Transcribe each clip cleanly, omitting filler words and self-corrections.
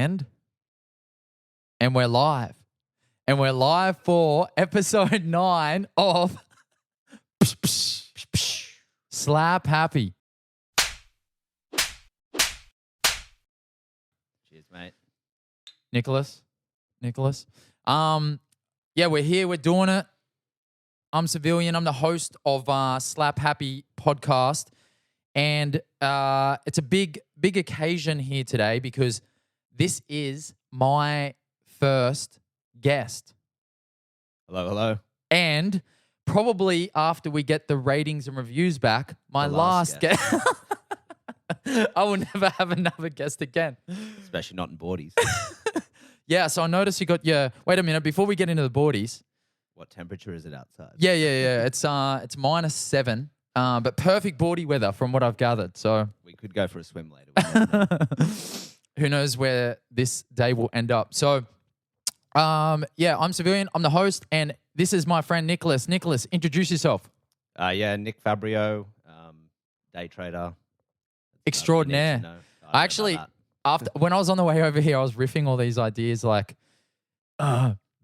And we're live. And we're live for episode 9 of Slap Happy. Cheers, mate. Nicholas. Yeah, we're here. We're doing it. I'm Savilian. I'm the host of Slap Happy podcast. And it's a big occasion here today because this is my first guest. Hello. And probably after we get the ratings and reviews back, my last guest. I will never have another guest again. Especially not in boardies. Yeah, so I noticed you got your... Wait a minute, before we get into the boardies... What temperature is it outside? Yeah. It's -7, but perfect boardie weather from what I've gathered. So we could go for a swim later. We never know. Who knows where this day will end up. So, yeah, I'm Savilian. I'm the host, and this is my friend Nicholas. Nicholas, introduce yourself. Yeah, Nick Fabrio, day trader. Extraordinaire. I actually, when I was on the way over here, I was riffing all these ideas like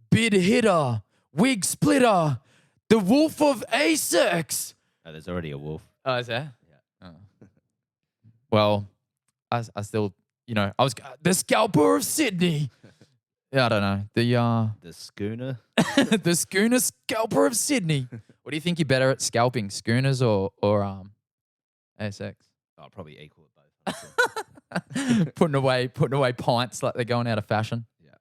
bid hitter, wig splitter, the wolf of ASX. Oh, there's already a wolf. Oh, is there? Yeah. Oh. Well, I still, I was the scalper of Sydney. Yeah, I don't know. The schooner. The schooner scalper of Sydney. What do you think you're better at scalping, schooners or ASX? Oh, probably equal at both. putting away pints like they're going out of fashion. Yeah.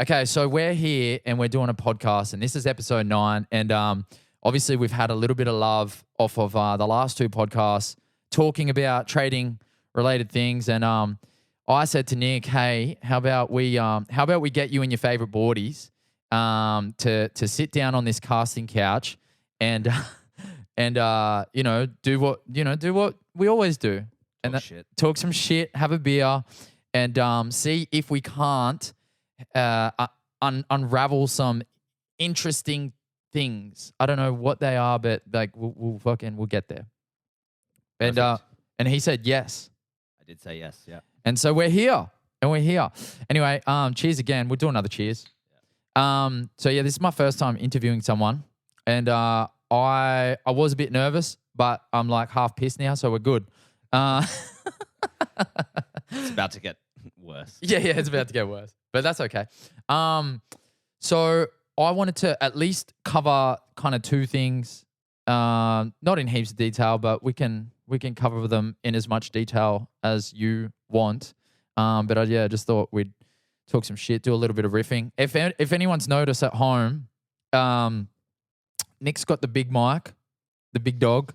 Okay, so we're here and we're doing a podcast, and this is episode 9. And obviously, we've had a little bit of love off of the last 2 podcasts talking about trading related things. And I said to Nick, "Hey, how about we get you and your favorite boardies to sit down on this casting couch and do what we always do, talk some shit, have a beer, and see if we can't unravel some interesting things. I don't know what they are, but like we'll get there." And he said yes. I did say yes. Yeah. And so we're here. Anyway, cheers again. We'll do another cheers. Yeah. So yeah, this is my first time interviewing someone, and I was a bit nervous, but I'm like half pissed now, so we're good. It's about to get worse. Yeah, it's about to get worse, but that's okay. So I wanted to at least cover kind of 2 things, not in heaps of detail, but we can cover them in as much detail as you want. But I just thought we'd talk some shit, do a little bit of riffing. If anyone's noticed at home, Nick's got the big mic, the big dog,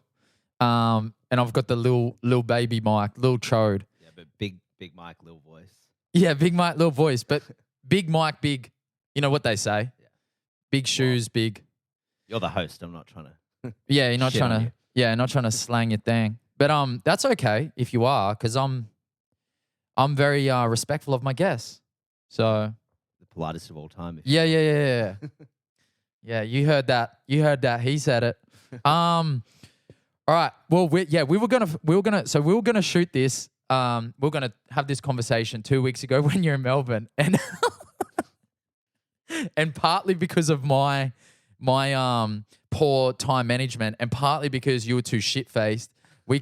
and I've got the little baby mic, little chode. Yeah, but big mic, little voice. Yeah, big mic, little voice, but big mic, big. You know what they say? Yeah. Big shoes, big. You're the host. I'm not trying to. Yeah, you're not trying to. Yeah, not trying to slang your thing. But that's okay if you are, because I'm very respectful of my guests. So the politest of all time. Yeah. Yeah, you heard that. He said it. All right. Well, we were gonna shoot this. We were gonna have this conversation 2 weeks ago when you're in Melbourne, and and partly because of my poor time management, and partly because you were too shit-faced, we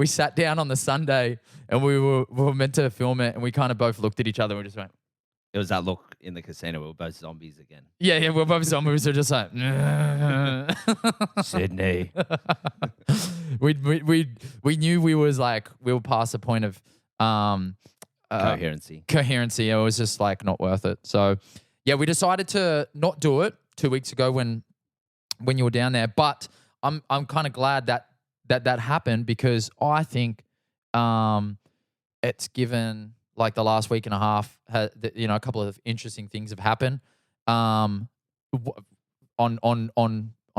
sat down on the Sunday and we were meant to film it, and we kind of both looked at each other and we just went. It was that look in the casino. We were both zombies again. Yeah, we're both zombies. We're just like Sydney. We knew we were past the point of coherency. It was just like not worth it. So yeah, we decided to not do it 2 weeks ago when you were down there. But I'm kind of glad that happened, because I think it's given, like, the last week and a half, a couple of interesting things have happened on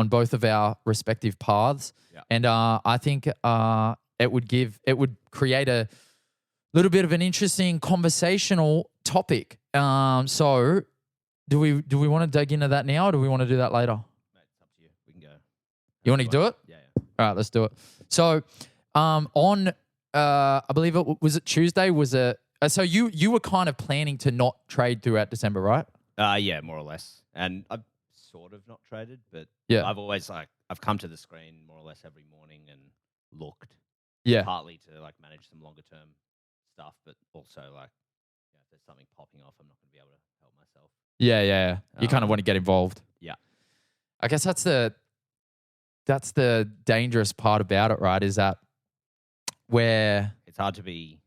both of our respective paths. Yeah. And I think it would create a little bit of an interesting conversational topic. So do we want to dig into that now, or do we want to do that later? Mate, it's up to you. We can go. You want to do it? Yeah. All right, let's do it. So on I believe it was Tuesday. So you were kind of planning to not trade throughout December, right? Yeah, more or less. And I've sort of not traded, but Yeah. I've always I've come to the screen more or less every morning and looked. Yeah. Partly to manage some longer term stuff, but also if there's something popping off, I'm not going to be able to help myself. Yeah. You kind of want to get involved. Yeah. I guess that's the dangerous part about it, right? Is that where It's hard to be.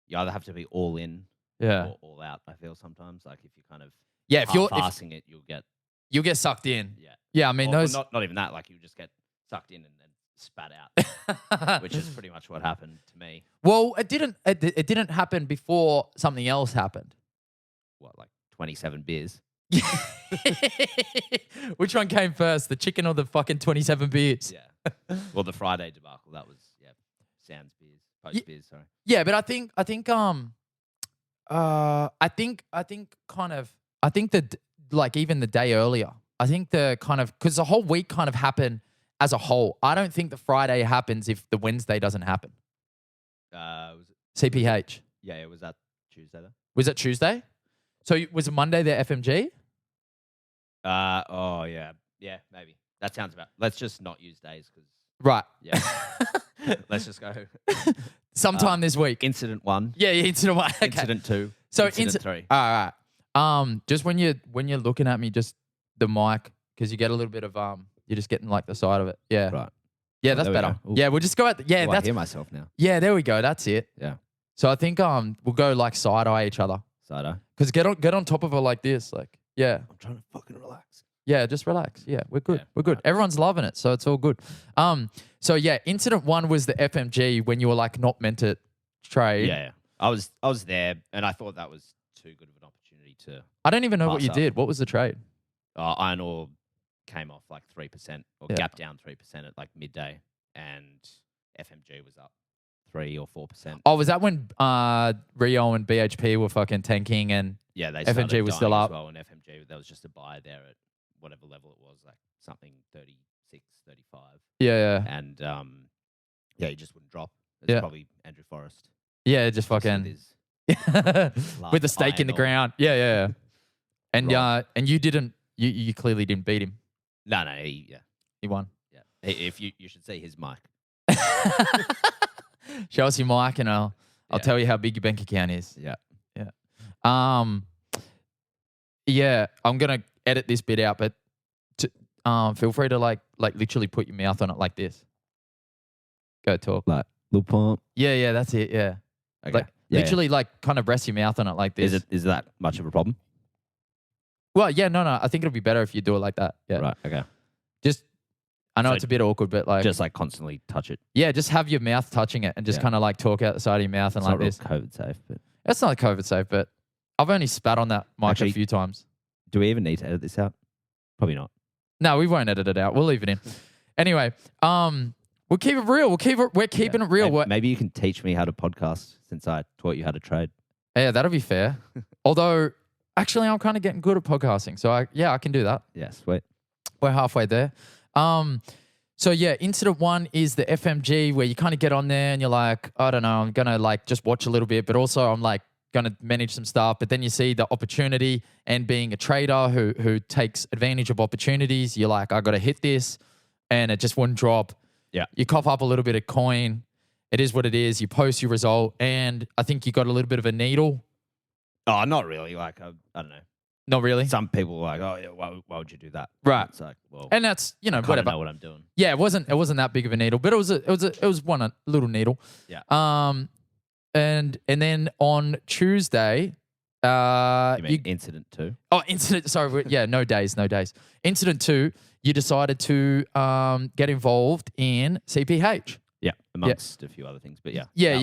You either have to be all in or all out. I feel sometimes if you kind of if you're passing it, you'll get sucked in. Yeah. Yeah, I mean those not even that. You just get sucked in and then spat out, which is pretty much what happened to me. Well, it didn't happen before something else happened. What 27 beers? Which one came first, the chicken or the fucking 27 beers? Yeah. Well, the Friday debacle, that was Sans beers, post beers. Sorry. Yeah, but I think that even the day earlier, I think because the whole week kind of happened as a whole. I don't think the Friday happens if the Wednesday doesn't happen. Was it CPH? Yeah, it was that Tuesday though. Was it Tuesday? So was it Monday the FMG? Oh yeah, maybe that sounds about. Let's just not use days because right. Yeah. Let's just go. Sometime this week. Incident 1. Yeah, incident 1. Okay. Incident 2. So incident 3. All right. Just when you're looking at me, just the mic, because you get a little bit of you're just getting the side of it. Yeah. Right. Yeah, that's better. Yeah, we'll just go at I hear myself now. Yeah, there we go. That's it. Yeah. So I think we'll go side eye each other. Side eye. Because get on top of her like this, yeah. I'm trying to fucking relax. Yeah, just relax. Yeah, we're good. Yeah, we're good. right. Everyone's loving it, so it's all good. So yeah, incident 1 was the FMG when you were not meant to trade. Yeah. I was there, and I thought that was too good of an opportunity to. I don't even know what you up. did. What was the trade? Iron ore came off 3% or Yeah. gap down 3% at midday, and FMG was up 3 or 4%. Oh, was that when Rio and BHP were fucking tanking and Yeah, they FMG started was dying still as up? well, and FMG there was just a buy there at whatever level it was, something 36, 35. Yeah. And he just wouldn't drop. It's Yeah. probably Andrew Forrest. Yeah, just fucking with the stake in the ground. Yeah. And Right. and you didn't. You clearly didn't beat him. No, He won. yeah. If you should see his mic. Show us your mic, and I'll Yeah. tell you how big your bank account is. Yeah. Yeah, I'm gonna edit this bit out, but feel free to literally put your mouth on it like this. Go talk. Little pump. Yeah, that's it. Yeah, Okay. literally kind of rest your mouth on it like this. Is that much of a problem? Well, yeah, no. I think it'll be better if you do it like that. Yeah. Right. Okay. I know So it's a bit awkward, but Just constantly touch it. yeah, just have your mouth touching it and just Yeah. kind of talk out the side of your mouth and It's like not real this. COVID safe, but It's not COVID safe, but I've only spat on that mic Actually- a few times. do we even need to edit this out? Probably not. No, we won't edit it out. We'll leave it in. Anyway, we'll keep it real. We're keeping it real. Maybe you can teach me how to podcast since I taught you how to trade. Yeah, that'll be fair. Although, actually, I'm kind of getting good at podcasting, so I can do that. Yeah, sweet. We're halfway there. So yeah, incident 1 is the FMG where you kind of get on there and you're like, I don't know, I'm gonna just watch a little bit, but also I'm gonna manage some stuff. But then you see the opportunity, and being a trader who takes advantage of opportunities, you're like, I gotta hit this, and it just wouldn't drop. Yeah. You cough up a little bit of coin. It is what it is. You post your result, and I think you got a little bit of a needle. Oh, not really. I don't know. Not really. Some people are like, oh, yeah, why would you do that? Right. It's well, And that's, I kind of whatever. know what I'm doing. Yeah, it wasn't that big of a needle, but it was one little needle. Yeah. And then on Tuesday, You mean incident 2? incident. Sorry, yeah, no days. Incident 2, you decided to get involved in CPH. Yeah, amongst a few other things, but yeah. Yeah,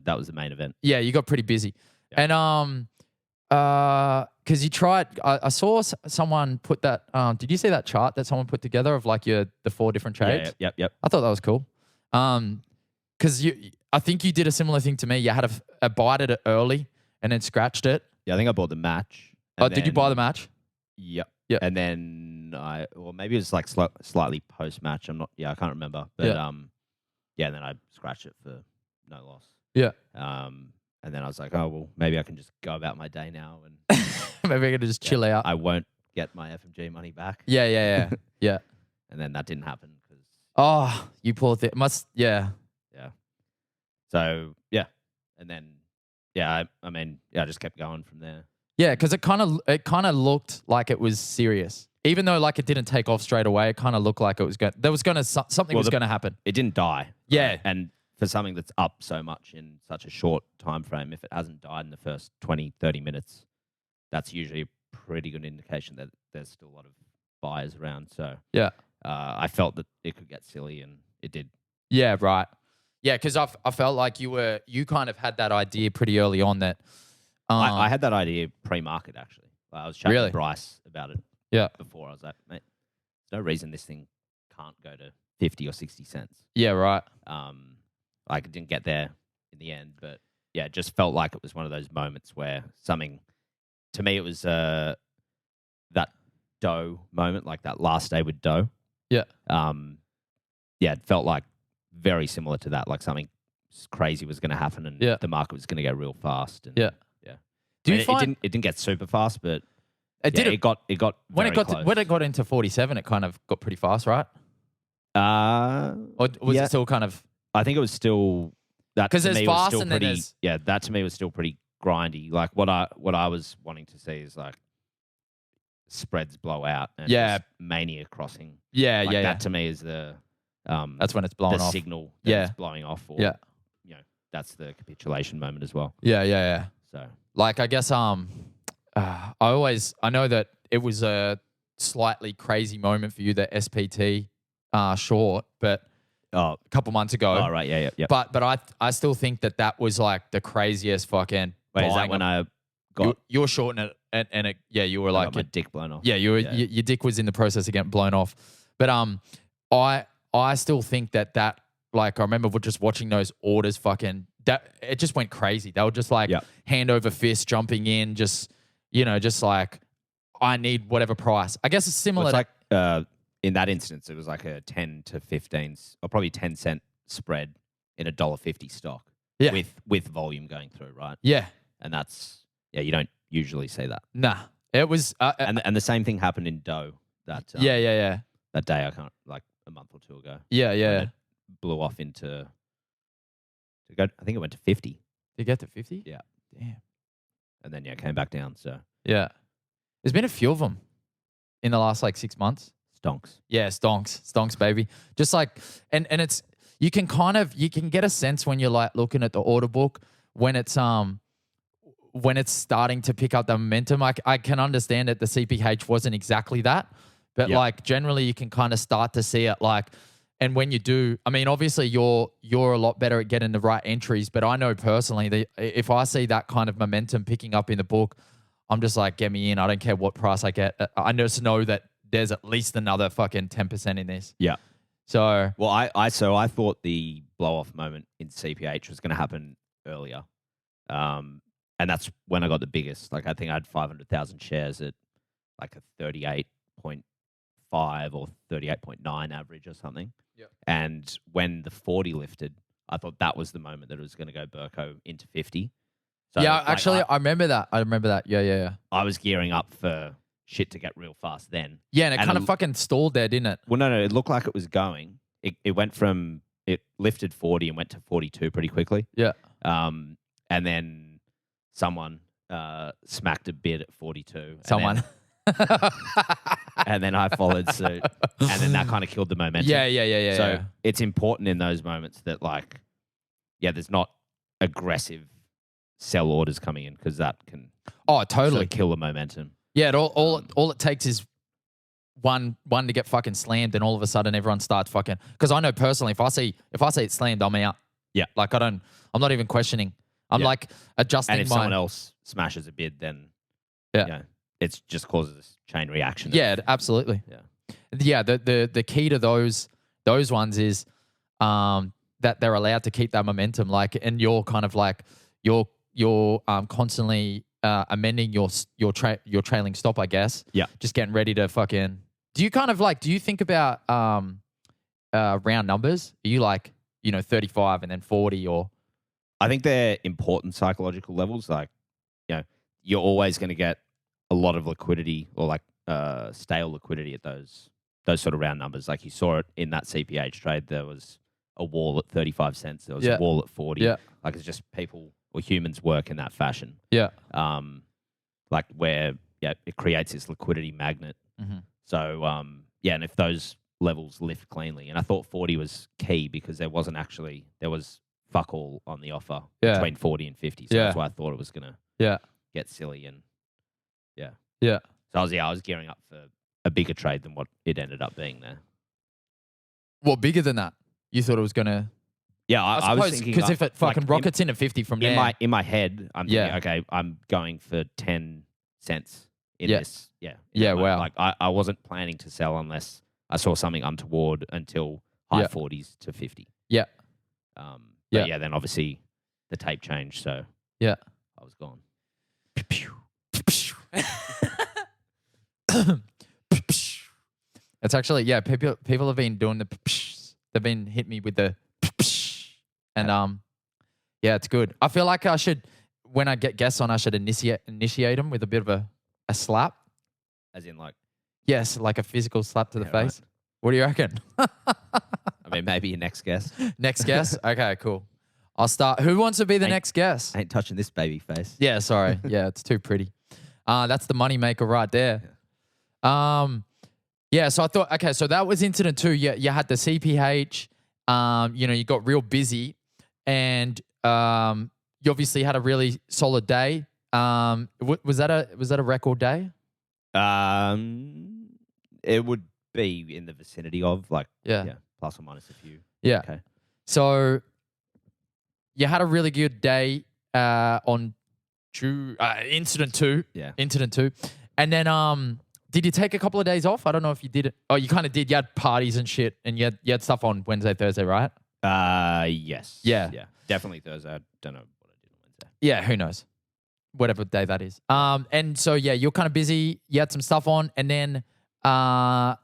that was the main event. Yeah, you got pretty busy, Yeah. and because you tried. I saw someone put that. Did you see that chart that someone put together of the 4 different trades? Yeah, yep. I thought that was cool. Because I think you did a similar thing to me. You had a bite at it early and then scratched it. Yeah, I think I bought the match. Did you buy the match? Yep. Yeah. And then maybe it was slightly post match. I can't remember. But Yeah. and then I scratched it for no loss. Yeah. And And then I was like, oh, well, maybe I can just go about my day now. And Maybe I could just chill out. I won't get my FMG money back. Yeah. Yeah. And then that didn't happen because, Oh, you poor thing. Yeah. yeah. So, yeah. And then, yeah, I mean, I just kept going from there. Yeah, because it kind of looked like it was serious. Even though like it didn't take off straight away, it kind of looked like it was something was going to happen. It didn't die. Yeah. Right? And for something that's up so much in such a short time frame, if it hasn't died in the first 20, 30 minutes, that's usually a pretty good indication that there's still a lot of buyers around. So yeah, I felt that it could get silly, and it did. Yeah, right. Yeah, because I felt like you kind of had that idea pretty early on that. I had that idea pre-market actually. I was chatting to Bryce about it. Yeah. Before I was like, mate, there's no reason this thing can't go to 50 or 60 cents. Yeah, right. Like it didn't get there in the end, but yeah, it just felt like it was one of those moments where something, to me, it was that Doe moment, like that last day with Doe. Yeah. Yeah, it felt like very similar to that, like something crazy was going to happen and the market was going to go real fast. And, yeah. Do you find it didn't get super fast, but it did. It got when very close. When it got into 47, it kind of got pretty fast, right? Or was it still kind of? I think it was still that because there's fast and then there's that to me was still pretty grindy. Like what I was wanting to see is like spreads blow out and just mania crossing. Yeah, like that to me is the that's when it's blowing off. The signal that it's blowing off. Or, you know, that's the capitulation moment as well. Yeah. So like I guess I know that it was a slightly crazy moment for you, the SPT short, but a couple months ago. Oh, right, yeah. But I still think that was like the craziest fucking. Wait, is that when I got you're shorting it and it, you were like my dick blown off. Yeah, your dick was in the process of getting blown off. But I still think that like I remember just watching those orders fucking that it just went crazy. They were just like hand over fist jumping in, just like I need whatever price. I guess it's similar. Well, it's like in that instance, it was like a 10 to 15 or probably 10-cent spread in a $1.50 stock. Yeah. With volume going through, right? Yeah. And that's you don't usually see that. Nah. It was and the same thing happened in Doe that that day I can't like a month or two ago. Yeah. It blew off into I think it went to 50. Did it get to 50? Yeah. Damn. And then came back down, so. Yeah. There's been a few of them in the last like 6 months. Stonks. Yeah, stonks, baby. Just like and it's you can get a sense when you're like looking at the order book when it's starting to pick up the momentum. I can understand that the CPH wasn't exactly that, but like generally you can kind of start to see it like. And when you do, I mean, obviously you're a lot better at getting the right entries, but I know personally that if I see that kind of momentum picking up in the book, I'm just like, get me in. I don't care what price I get. I just know that there's at least another fucking 10% in this. Yeah. So well, I thought the blow off moment in CPH was going to happen earlier, and that's when I got the biggest. Like I think I had 500,000 shares at like a 38.5 or 38.9 average or something. Yeah. And when the 40 lifted, I thought that was the moment that it was going to go Burko into 50. So yeah, like, actually, I remember that. Yeah. I was gearing up for shit to get real fast then. Yeah, and it kind of fucking stalled there, didn't it? Well, no, it looked like it was going. It went from, it lifted 40 and went to 42 pretty quickly. Yeah. And then someone smacked a bid at 42. Someone. And then I followed suit. And then that kind of killed the momentum. Yeah. So it's important in those moments that like, there's not aggressive sell orders coming in because that can totally sort of kill the momentum. Yeah, all it takes is one to get fucking slammed and all of a sudden everyone starts fucking, because I know personally if I see it slammed, I'm out. Yeah. Like I'm not even questioning. I'm like adjusting and if someone else smashes a bid, then it just causes this chain reaction. Yeah, absolutely. Yeah. The key to those ones is that they're allowed to keep that momentum. Like, and you're kind of like you're constantly amending your trailing stop, I guess. Yeah. Just getting ready to fucking. Do you think about round numbers? Are you like 35 and then 40 or? I think they're important psychological levels. Like, you're always going to get a lot of liquidity or like stale liquidity at those sort of round numbers. Like you saw it in that CPH trade. There was a wall at 35 cents. There was a wall at 40. Yeah. Like it's just people or humans work in that fashion. Yeah. Like where it creates this liquidity magnet. Mm-hmm. So and if those levels lift cleanly, and I thought 40 was key because there was fuck all on the offer between 40 and 50. So that's why I thought it was gonna get silly and So I was gearing up for a bigger trade than what it ended up being there. Well, bigger than that. You thought it was gonna. Yeah, I was thinking because if it fucking rockets in at 50 from there, in my head, I'm thinking, okay, I'm going for 10 cents in this. Yeah, wow. Like I wasn't planning to sell unless I saw something untoward until high 40s to 50. Yeah. Then obviously the tape changed, so I was gone. It's actually people have been doing the they've been hitting me with the and it's good. I feel like I should, when I get guests on, I should initiate them with a bit of a slap, as in like like a physical slap to the face. Right. What do you reckon? I mean, maybe your next guest. Next guest? Okay, cool. I'll start. Who wants to be the next guest? Ain't touching this baby face. Yeah, sorry. Yeah, it's too pretty. That's the money maker right there. So I thought, okay, so that was incident 2. You had the CPH. You got real busy, and you obviously had a really solid day. Was that a record day? It would be in the vicinity of plus or minus a few. Yeah. Okay. So you had a really good day on incident 2. Yeah. Incident 2. And then did you take a couple of days off? I don't know if you did it. Oh, you kind of did. You had parties and shit, and you had stuff on Wednesday, Thursday, right? Yes. Yeah. Yeah. Definitely Thursday. I don't know what I did on Wednesday. Yeah, who knows? Whatever day that is. And so you're kind of busy. You had some stuff on, and then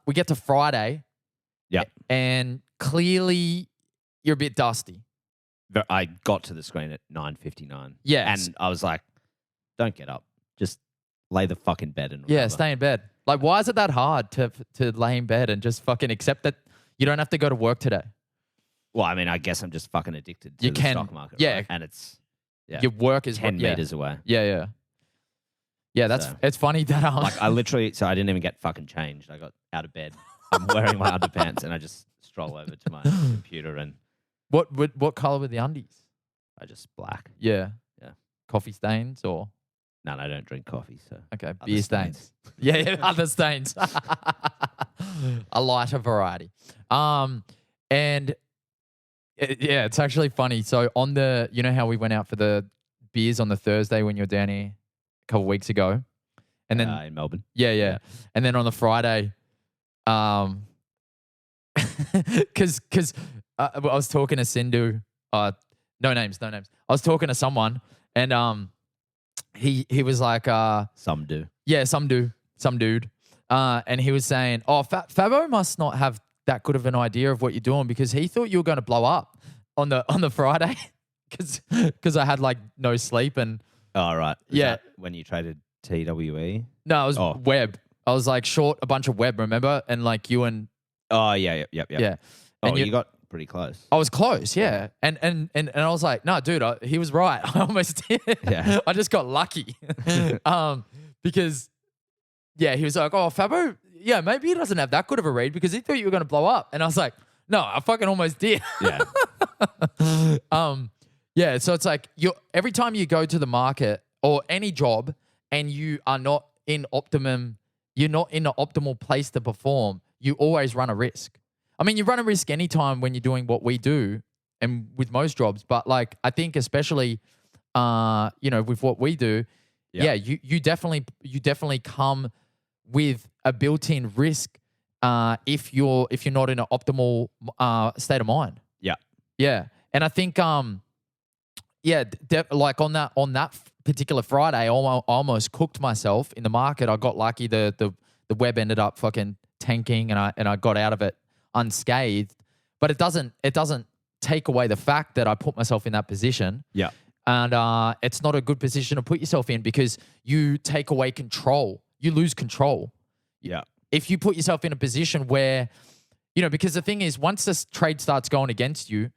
we get to Friday. Yeah. And clearly you're a bit dusty. But I got to the screen at 9:59. Yeah. And I was like, don't get up. Just lay the fucking bed and remember. Yeah, stay in bed. Like, why is it that hard to lay in bed and just fucking accept that you don't have to go to work today? Well, I mean, I guess I'm just fucking addicted to the stock market. Yeah. Right? And it's your work is 10 meters away. Yeah. Yeah, it's funny that like I literally, so I didn't even get fucking changed. I got out of bed. I'm wearing my underpants and I just stroll over to my computer and what color were the undies? I just black. Yeah. Yeah. Coffee stains or? No, I don't drink coffee. So okay, beer stains. Yeah, other stains. A lighter variety. And it's actually funny. So on the, how we went out for the beers on the Thursday when you were down here a couple of weeks ago, and then in Melbourne. Yeah. And then on the Friday, because I was talking to Sindhu. No names. I was talking to someone, and he was like, some do. Yeah, some dude. And he was saying, oh, Fabio must not have that good of an idea of what you're doing because he thought you were going to blow up on the Friday because I had like no sleep and. Oh, right. Was that when you traded TWE? No, it was web. I was like short a bunch of web, remember? And like you and. Oh, yeah. Yeah. And you got pretty close. I was close, yeah. And I was like, no, dude, he was right. I almost did. Yeah. I just got lucky. Because, he was like, oh, Fabio, maybe he doesn't have that good of a read because he thought you were going to blow up. And I was like, no, I fucking almost did. Yeah. So it's like every time you go to the market or any job and you are not in you're not in an optimal place to perform, you always run a risk. I mean, you run a risk anytime when you're doing what we do and with most jobs, but like I think especially with what we do, you definitely come with a built-in risk if you're not in an optimal state of mind. Yeah. Yeah. And I think like on that particular Friday, I almost cooked myself in the market. I got lucky. The web ended up fucking tanking and I got out of it unscathed. But it doesn't take away the fact that I put myself in that position. Yeah. And it's not a good position to put yourself in because you take away control. You lose control. Yeah. If you put yourself in a position where, because the thing is, once this trade starts going against you,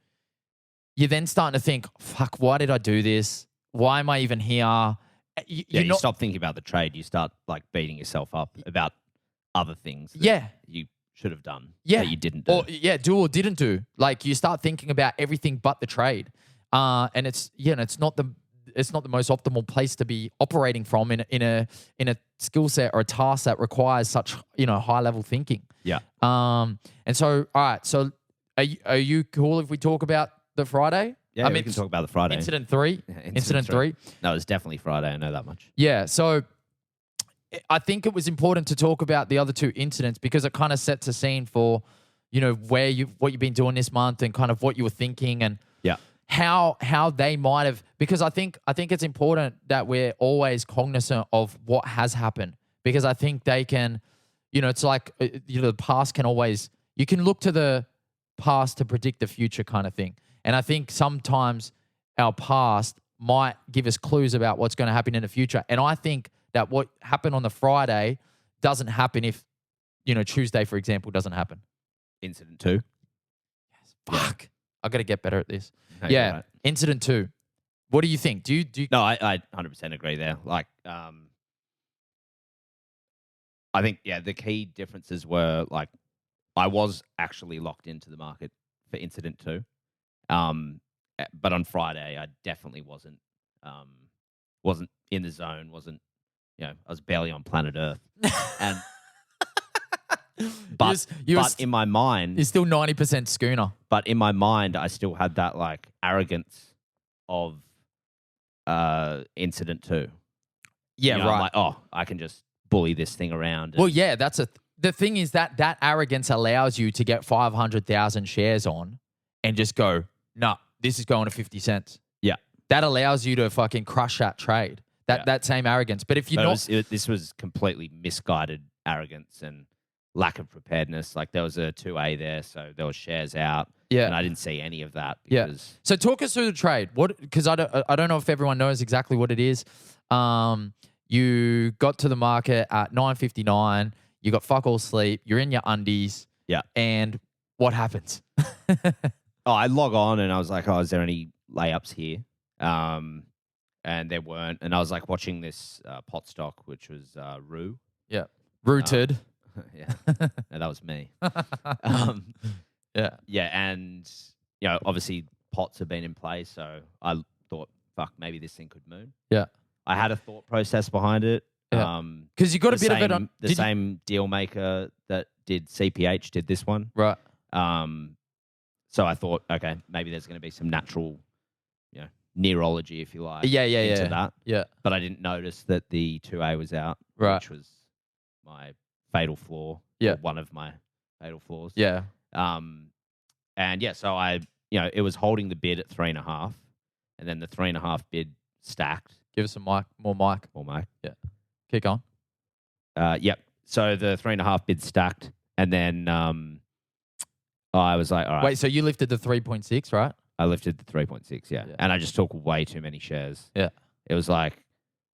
you're then starting to think, fuck, why did I do this? Why am I even here? You stop thinking about the trade. You start like beating yourself up about other things that you should have done that you didn't do. Do or didn't do. Like you start thinking about everything but the trade. And it's not the most optimal place to be operating from in a skill set or a task that requires such high level thinking. Yeah. And so all right, so are you cool if we talk about the Friday? Yeah, we can talk about the Friday. Incident 3. Incident 3. No, it was definitely Friday. I know that much. Yeah. So I think it was important to talk about the other 2 incidents because it kind of sets a scene for, what you've been doing this month and kind of what you were thinking and how they might have, because I think it's important that we're always cognizant of what has happened because I think they can, it's like, the past can always, you can look to the past to predict the future kind of thing. And I think sometimes our past might give us clues about what's going to happen in the future. And I think that what happened on the Friday doesn't happen if, Tuesday, for example, doesn't happen. Incident 2. Yes. Fuck. I got to get better at this. No, yeah. Right. Incident 2. What do you think? Do you? No, I 100% agree there. Like, I think, the key differences were like, I was actually locked into the market for incident 2. But on Friday, I definitely wasn't in the zone, I was barely on planet Earth. And but in my mind, you're still 90% schooner. But in my mind, I still had that like arrogance of incident 2. Yeah, right. I'm like, oh, I can just bully this thing around. Well, yeah, the thing is that arrogance allows you to get 500,000 shares on and just go, no, this is going to 50 cents. Yeah. That allows you to fucking crush that trade. That same arrogance. But if you're this was completely misguided arrogance and lack of preparedness. Like there was a 2A there, so there were shares out. Yeah. And I didn't see any of that because So talk us through the trade. Because I don't know if everyone knows exactly what it is. You got to the market at 9:59. You got fuck all sleep. You're in your undies. Yeah. And what happens? I log on and I was like, oh, is there any layups here? And there weren't. And I was like watching this pot stock, which was Rue. Yeah. Rooted. Yeah. No, that was me. Yeah. Yeah. And, obviously pots have been in play. So I thought, fuck, maybe this thing could moon. Yeah. I had a thought process behind it. Yeah. Because you got a bit of it on the same deal maker that did CPH did this one. Right. So I thought, okay, maybe there's going to be some natural, neurology, if you like. Yeah. Into that. Yeah. But I didn't notice that the 2A was out, right, which was my fatal flaw. Yeah. One of my fatal flaws. Yeah. And yeah, so I, it was holding the bid at 3.5, and then the 3.5 bid stacked. Give us some mic, more mic. More mic. Yeah. Keep going. Yep. So the 3.5 bid stacked, and then I was like, all right. Wait, so you lifted the 3.6, right? I lifted the 3.6, yeah. And I just took way too many shares. Yeah. It was like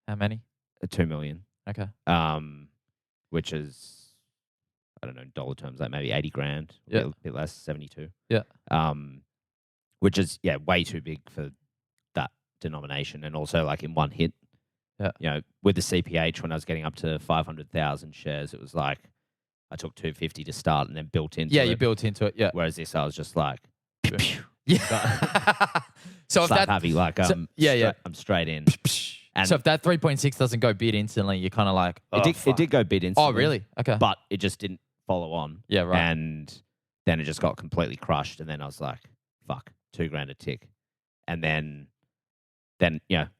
how many? 2 million. Okay. Which is, I don't know, in dollar terms, like maybe 80 grand. Yeah. A bit less, 72. Yeah. Which is, way too big for that denomination. And also like in one hit. Yeah. With the CPH, when I was getting up to 500,000 shares, it was like I took 250 to start and then built into it. Yeah, you built into it. Yeah. Whereas this, I was just like, yeah. So if that happy, like, I'm straight in. And so if that 3.6 doesn't go bid instantly, you're kind of like, it did go bid instantly. Oh, really? Okay. But it just didn't follow on. Yeah, right. And then it just got completely crushed. And then I was like, fuck, $2,000 a tick. And then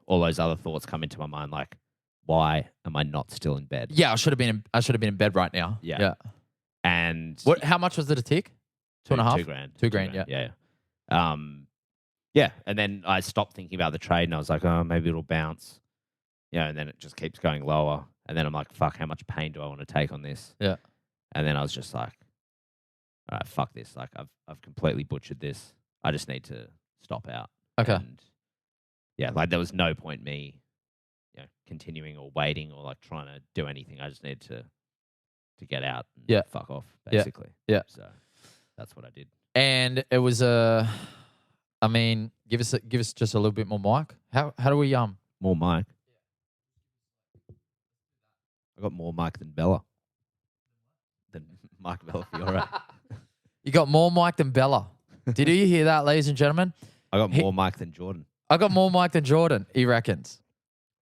all those other thoughts come into my mind, like, why am I not still in bed? Yeah, I should have been in bed right now. Yeah. And how much was it a tick? 2.5? $2,000. $2,000, Yeah. Yeah. And then I stopped thinking about the trade and I was like, oh, maybe it'll bounce. And then it just keeps going lower. And then I'm like, fuck, how much pain do I want to take on this? Yeah. And then I was just like, all right, fuck this. Like I've completely butchered this. I just need to stop out. Okay. And yeah, like there was no point me, continuing or waiting or like trying to do anything. I just needed to get out and fuck off, basically. Yeah. So that's what I did. And it was I mean, give us just a little bit more mic. How do we More mic. I got more mic than Bella. Than Mike Bellafiore. You got more mic than Bella. Did you hear that, ladies and gentlemen? I got more mic than Jordan. I got more mic than Jordan, he reckons.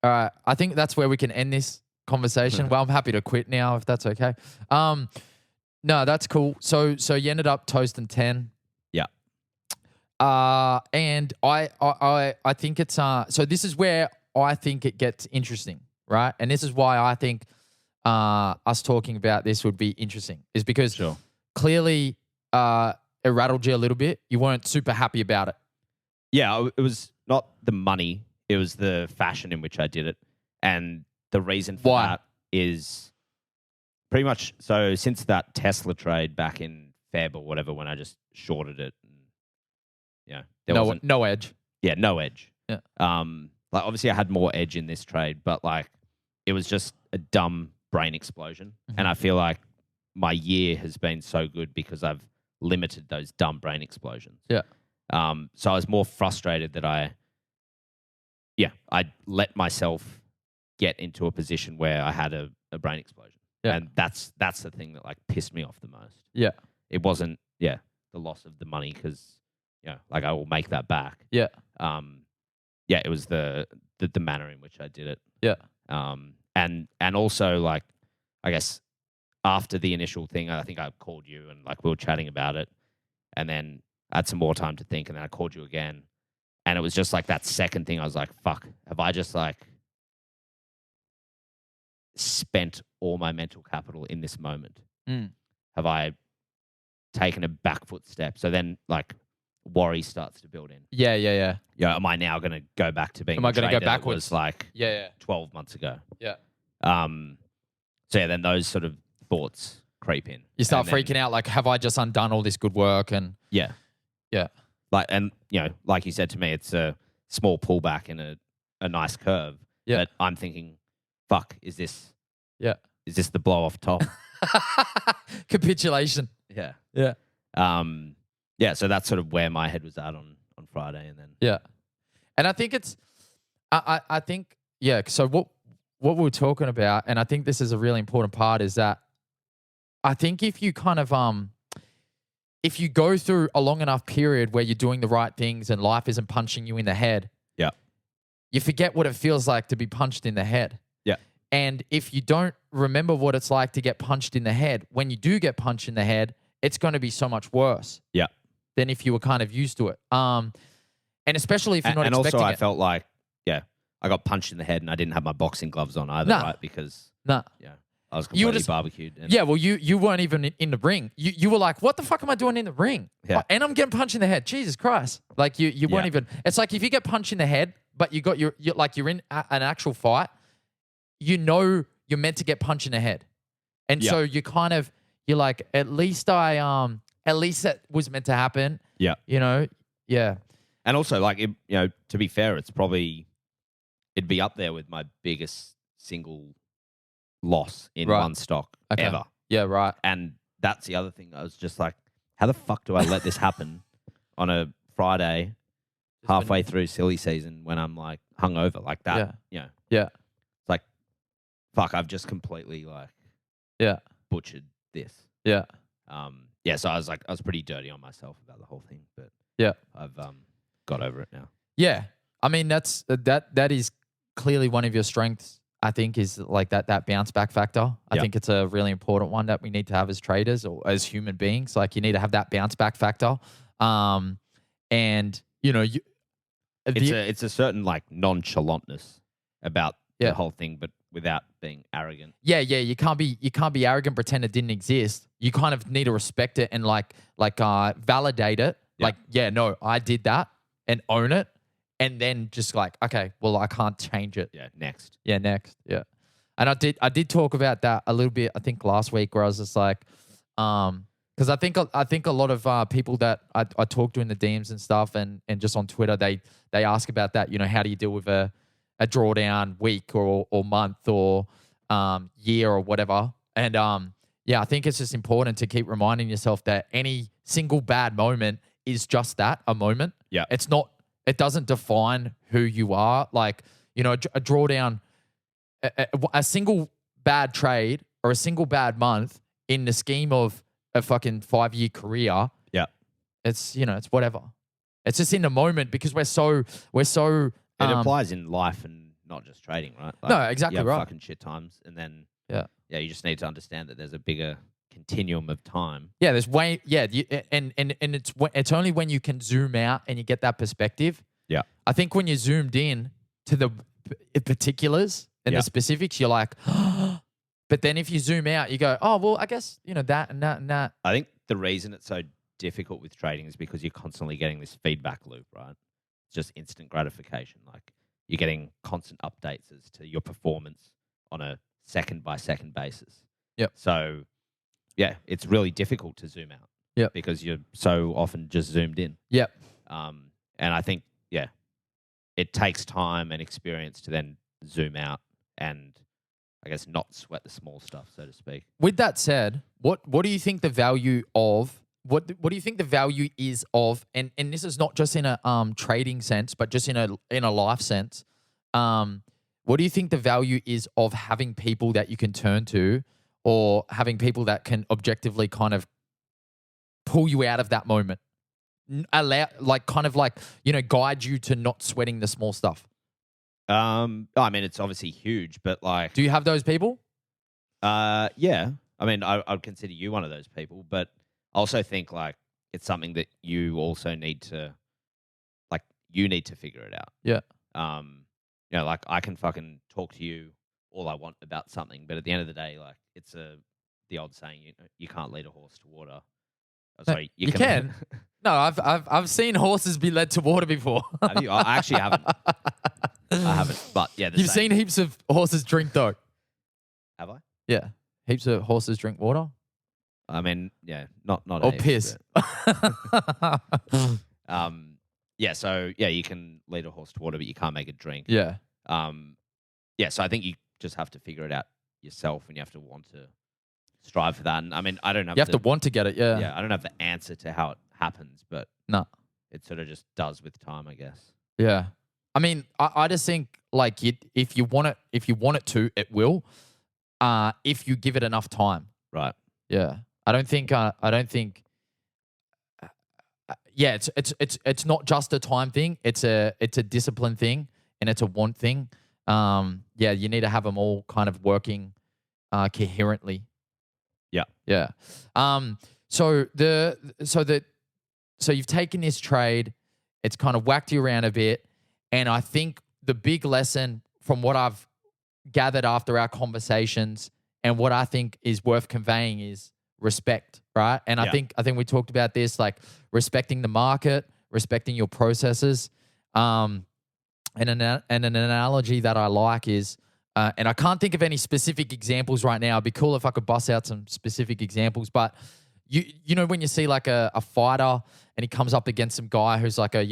All right. I think that's where we can end this conversation. Well, I'm happy to quit now if that's okay. No, that's cool. So you ended up toasting 10. Yeah. And I think it's so this is where I think it gets interesting, right? And this is why I think us talking about this would be interesting, is because clearly it rattled you a little bit. You weren't super happy about it. Yeah, it was not the money. It was the fashion in which I did it. And the reason for that is pretty much, so since that Tesla trade back in Feb or whatever, when I just shorted it, and, there no edge. Yeah, no edge. Yeah. Like obviously I had more edge in this trade, but like it was just a dumb brain explosion. Mm-hmm. And I feel like my year has been so good because I've limited those dumb brain explosions. Yeah. So I was more frustrated that I let myself get into a position where I had a brain explosion. Yeah. And that's the thing that like pissed me off the most. Yeah. It wasn't, the loss of the money because, like I will make that back. Yeah. It was the manner in which I did it. Yeah. And also like, I guess after the initial thing, I think I called you and like we were chatting about it, and then I had some more time to think, and then I called you again. And it was just like that second thing. I was like, fuck, have I just like spent all my mental capital in this moment? Have I taken a back foot step? So then like worry starts to build in. Yeah. Yeah. Am I now going to go back to being Am I going to go backwards? Was like 12 months ago. Yeah. So yeah, then those sort of thoughts creep in. You start freaking out like, have I just undone all this good work? And yeah. Like, and like you said to me, it's a small pullback in a nice curve. Yeah. But I'm thinking, fuck, is this the blow off top? Capitulation. Yeah. Yeah. So that's sort of where my head was at on Friday, and then yeah. And I think it's, I think So what we were talking about, and I think this is a really important part, is that I think if you kind of if you go through a long enough period where you're doing the right things and life isn't punching you in the head, you forget what it feels like to be punched in the head. Yeah. And if you don't remember what it's like to get punched in the head, when you do get punched in the head, it's going to be so much worse. Yeah. Than if you were kind of used to it. And especially if you're not expecting it. And also I felt like, I got punched in the head and I didn't have my boxing gloves on either, right? Because I was completely barbecued. Well, you weren't even in the ring. You were like, what the fuck am I doing in the ring? Yeah. And I'm getting punched in the head. Jesus Christ. Like you weren't even, it's like if you get punched in the head, but you're in an actual fight, you're meant to get punched in the head. And so you kind of, you're like, at least that was meant to happen. Yeah. Yeah. And also like, to be fair, it'd be up there with my biggest single loss in one stock ever. Yeah, right. And that's the other thing. I was just like, how the fuck do I let this happen on a Friday halfway through silly season when I'm like hungover like that? Yeah. It's like, fuck, I've just completely like butchered this. Yeah. So I was pretty dirty on myself about the whole thing, but I've got over it now. Yeah. I mean, that is clearly one of your strengths, I think, is like that bounce back factor. I think it's a really important one that we need to have as traders or as human beings. Like you need to have that bounce back factor. And it's a certain like nonchalantness about the whole thing, but without being arrogant. Yeah. You can't be arrogant, pretend it didn't exist. You kind of need to respect it and like validate it. Yeah. Like, no, I did that, and own it. And then just like, okay, well, I can't change it. Yeah, next. Yeah, next. Yeah. And I did talk about that a little bit, I think last week, where I was just like, because Because I think a lot of people that I talk to in the DMs and stuff, and just on Twitter, they ask about that. You know, how do you deal with a drawdown week or month or year or whatever? And I think it's just important to keep reminding yourself that any single bad moment is just that, a moment. Yeah. It's not. It doesn't define who you are. Like, you know, a drawdown, a single bad trade or a single bad month in the scheme of a fucking 5-year career. Yeah. It's, you know, it's whatever. It's just in the moment because we're so. It applies in life and not just trading, right? Like, no, exactly you have right. fucking shit times, and then Yeah. you just need to understand that there's a bigger continuum of time. Yeah, there's way. Yeah, and it's only when you can zoom out and you get that perspective. Yeah. I think when you're zoomed in to the particulars and the specifics, you're like, but then if you zoom out, you go, oh well, I guess you know that and that and that. I think the reason it's so difficult with trading is because you're constantly getting this feedback loop, right? It's just instant gratification. Like you're getting constant updates as to your performance on a second by second basis. Yep. So yeah, it's really difficult to zoom out. Yep. Because you're so often just zoomed in. Yep. And I think, it takes time and experience to then zoom out and I guess not sweat the small stuff, so to speak. With that said, what do you think the value of what do you think the value is of, and this is not just in a trading sense, but just in a life sense. What do you think the value is of having people that you can turn to, or having people that can objectively kind of pull you out of that moment, guide you to not sweating the small stuff? I mean, it's obviously huge, but like, do you have those people? Yeah. I mean, I'd consider you one of those people, but I also think like it's something that you also need to, like, you need to figure it out. Yeah. You know, like I can fucking talk to you all I want about something, but at the end of the day, like it's the old saying, you can't lead a horse to water. Oh, sorry, you can. No, I've seen horses be led to water before. Have you? I actually haven't. I haven't, but yeah. You've seen heaps of horses drink though. Have I? Yeah, heaps of horses drink water. I mean, yeah, not or heaps, piss. Yeah. So yeah, you can lead a horse to water, but you can't make it drink. Yeah. Yeah. So I think you just have to figure it out yourself, and you have to want to strive for that. And I mean, I don't have. You have to want to get it. Yeah. Yeah. I don't have the answer to how it happens, but no, it sort of just does with time, I guess. Yeah. I mean, I just think like if you want it to, it will. If you give it enough time. Right. Yeah. I don't think. Yeah, it's not just a time thing. It's a discipline thing, and it's a want thing. Yeah, you need to have them all kind of working coherently. Yeah. Yeah. So you've taken this trade, it's kind of whacked you around a bit, and I think the big lesson from what I've gathered after our conversations and what I think is worth conveying is respect, right? And I think we talked about this, like respecting the market, respecting your processes. And an analogy that I like is, and I can't think of any specific examples right now. It'd be cool if I could bust out some specific examples, but you know when you see like a fighter and he comes up against some guy who's like a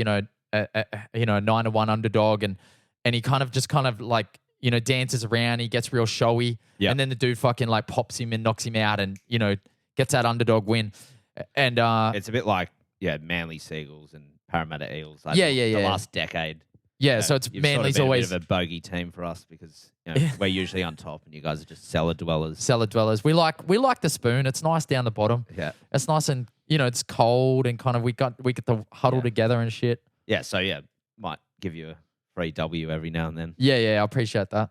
9-1 underdog, and he kind of like dances around, he gets real showy, and then the dude fucking like pops him and knocks him out, and gets that underdog win. And it's a bit like Manly Seagulls and Parramatta Eels. Like the last decade. Yeah, so it's Manly's sort of always a bit of a bogey team for us because we're usually on top and you guys are just cellar dwellers. Cellar dwellers. We like the spoon. It's nice down the bottom. Yeah, it's nice, and it's cold, and kind of we get to huddle together and shit. Yeah, so might give you a free W every now and then. Yeah, I appreciate that.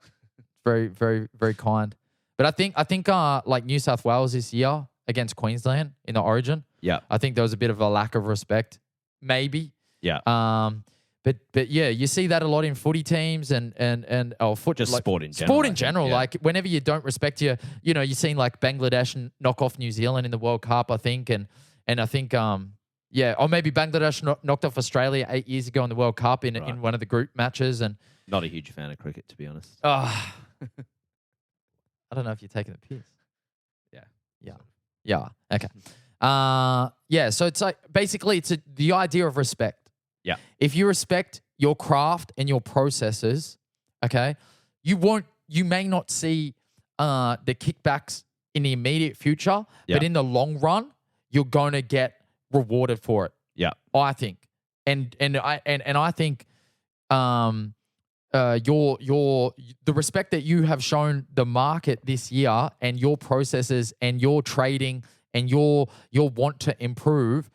Very, very, very kind. But I think like New South Wales this year against Queensland in the Origin. Yeah, I think there was a bit of a lack of respect, maybe. Yeah. But yeah, you see that a lot in footy teams and just like, sport in general. Sport in general, like whenever you don't respect you've seen like Bangladesh knock off New Zealand in the World Cup, I think, and I think or maybe Bangladesh knocked off Australia 8 years ago in the World Cup in one of the group matches. And not a huge fan of cricket, to be honest. I don't know if you're taking the piss. Yeah. Yeah. Okay. Yeah. So it's like basically the idea of respect. Yeah. If you respect your craft and your processes, okay, you may not see the kickbacks in the immediate future, but in the long run, you're going to get rewarded for it. Yeah. I think. And I think the respect that you have shown the market this year and your processes and your trading and your want to improve,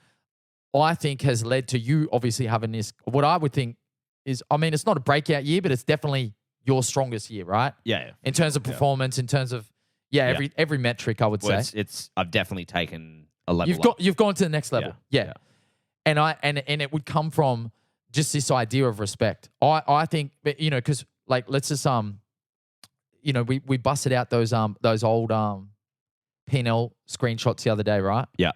I think has led to you obviously having this, what I would think is, I mean, it's not a breakout year, but it's definitely your strongest year, right? Yeah. In terms of performance, in terms of, every metric, I would say. I've definitely taken a level up. You've gone to the next level. Yeah. And it would come from just this idea of respect. I think, because like, let's just, we busted out those old P&L screenshots the other day, right? Yeah.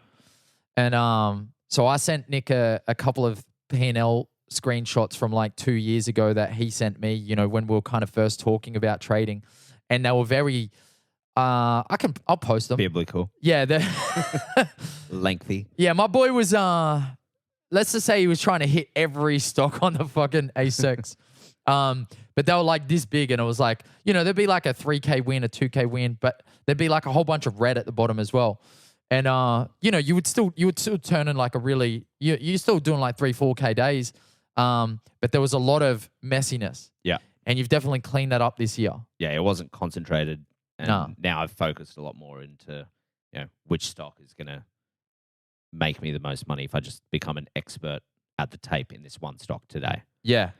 And so I sent Nick a couple of P&L screenshots from like 2 years ago that he sent me, when we were kind of first talking about trading, and they were very, I'll post them. Biblical. Yeah. They're lengthy. Yeah. My boy was, let's just say he was trying to hit every stock on the fucking ASX. But they were like this big, and it was like, there'd be like a 3K win, a 2K win, but there'd be like a whole bunch of red at the bottom as well. And, you would still turn in like a really, you're still doing like 3-4K days. But there was a lot of messiness. Yeah. And you've definitely cleaned that up this year. Yeah. It wasn't concentrated. And now I've focused a lot more into, which stock is going to make me the most money if I just become an expert at the tape in this one stock today. Yeah.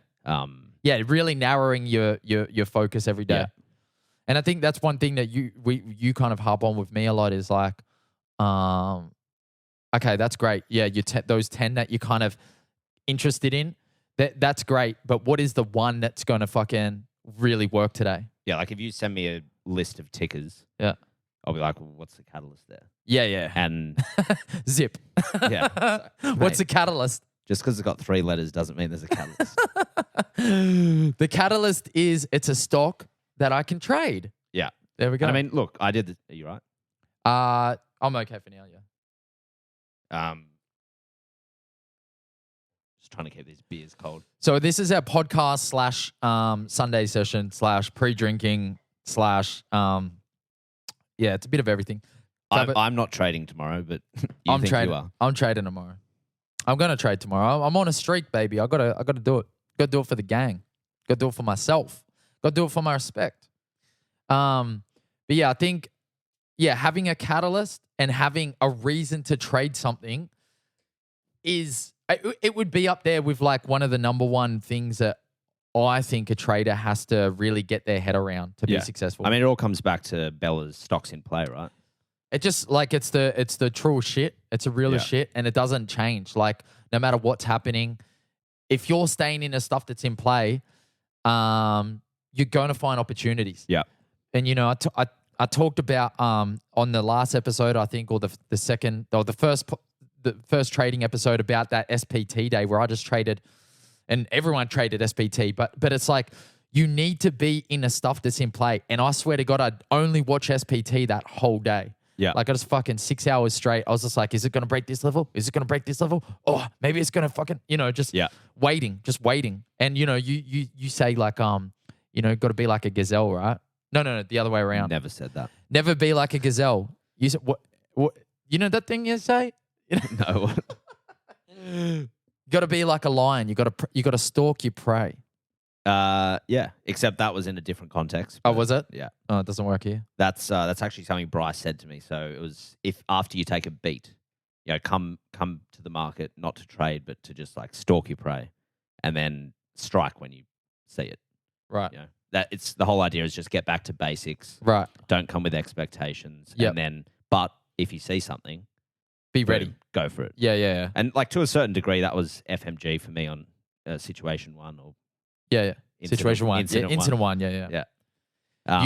Really narrowing your focus every day. Yeah. And I think that's one thing that you kind of harp on with me a lot is like, okay, that's great. Yeah, those 10 that you're kind of interested in, that's great. But what is the one that's going to fucking really work today? Yeah, like if you send me a list of tickers, I'll be like, well, what's the catalyst there? Yeah. And zip. Yeah. What's the catalyst? Just because it's got 3 letters doesn't mean there's a catalyst. The catalyst is it's a stock that I can trade. Yeah. There we go. And I mean, look, I did this. Are you right? I'm okay for now, yeah. Just trying to keep these beers cold. So this is our podcast / Sunday session / pre-drinking / it's a bit of everything. I'm not trading tomorrow, but you think you are. I'm trading tomorrow. I'm gonna trade tomorrow. I'm on a streak, baby. I gotta do it. Gotta do it for the gang. Gotta do it for myself. Gotta do it for my respect. But yeah, I think having a catalyst and having a reason to trade something it would be up there with like one of the number one things that I think a trader has to really get their head around to be successful. I mean, it all comes back to Bella's stocks in play, right? It just like it's the true shit. It's a real shit, and it doesn't change. Like no matter what's happening, if you're staying in the stuff that's in play, you're going to find opportunities. Yeah. And I talked about on the last episode, I think, or the second or the first trading episode about that SPT day where I just traded, and everyone traded SPT, but it's like you need to be in the stuff that's in play. And I swear to God, I'd only watch SPT that whole day. Yeah. Like I just fucking 6 hours straight. I was just like, is it going to break this level? Is it going to break this level? Oh, maybe it's going to fucking, just waiting. And, you say like, got to be like a gazelle, right? No, the other way around. Never said that. Never be like a gazelle. You said, what, that thing you say? No. Got to be like a lion. You got to stalk your prey. Yeah, except that was in a different context. Oh, was it? Yeah. Oh, it doesn't work here. That's actually something Bryce said to me. So it was if after you take a beat, come to the market not to trade but to just like stalk your prey, and then strike when you see it. Right. That it's the whole idea is just get back to basics. Right. Don't come with expectations. Yep. And then, but if you see something, be ready. Go for it. Yeah. And like to a certain degree, that was FMG for me on situation 1 or. Yeah. Situation 1. Incident 1. Yeah.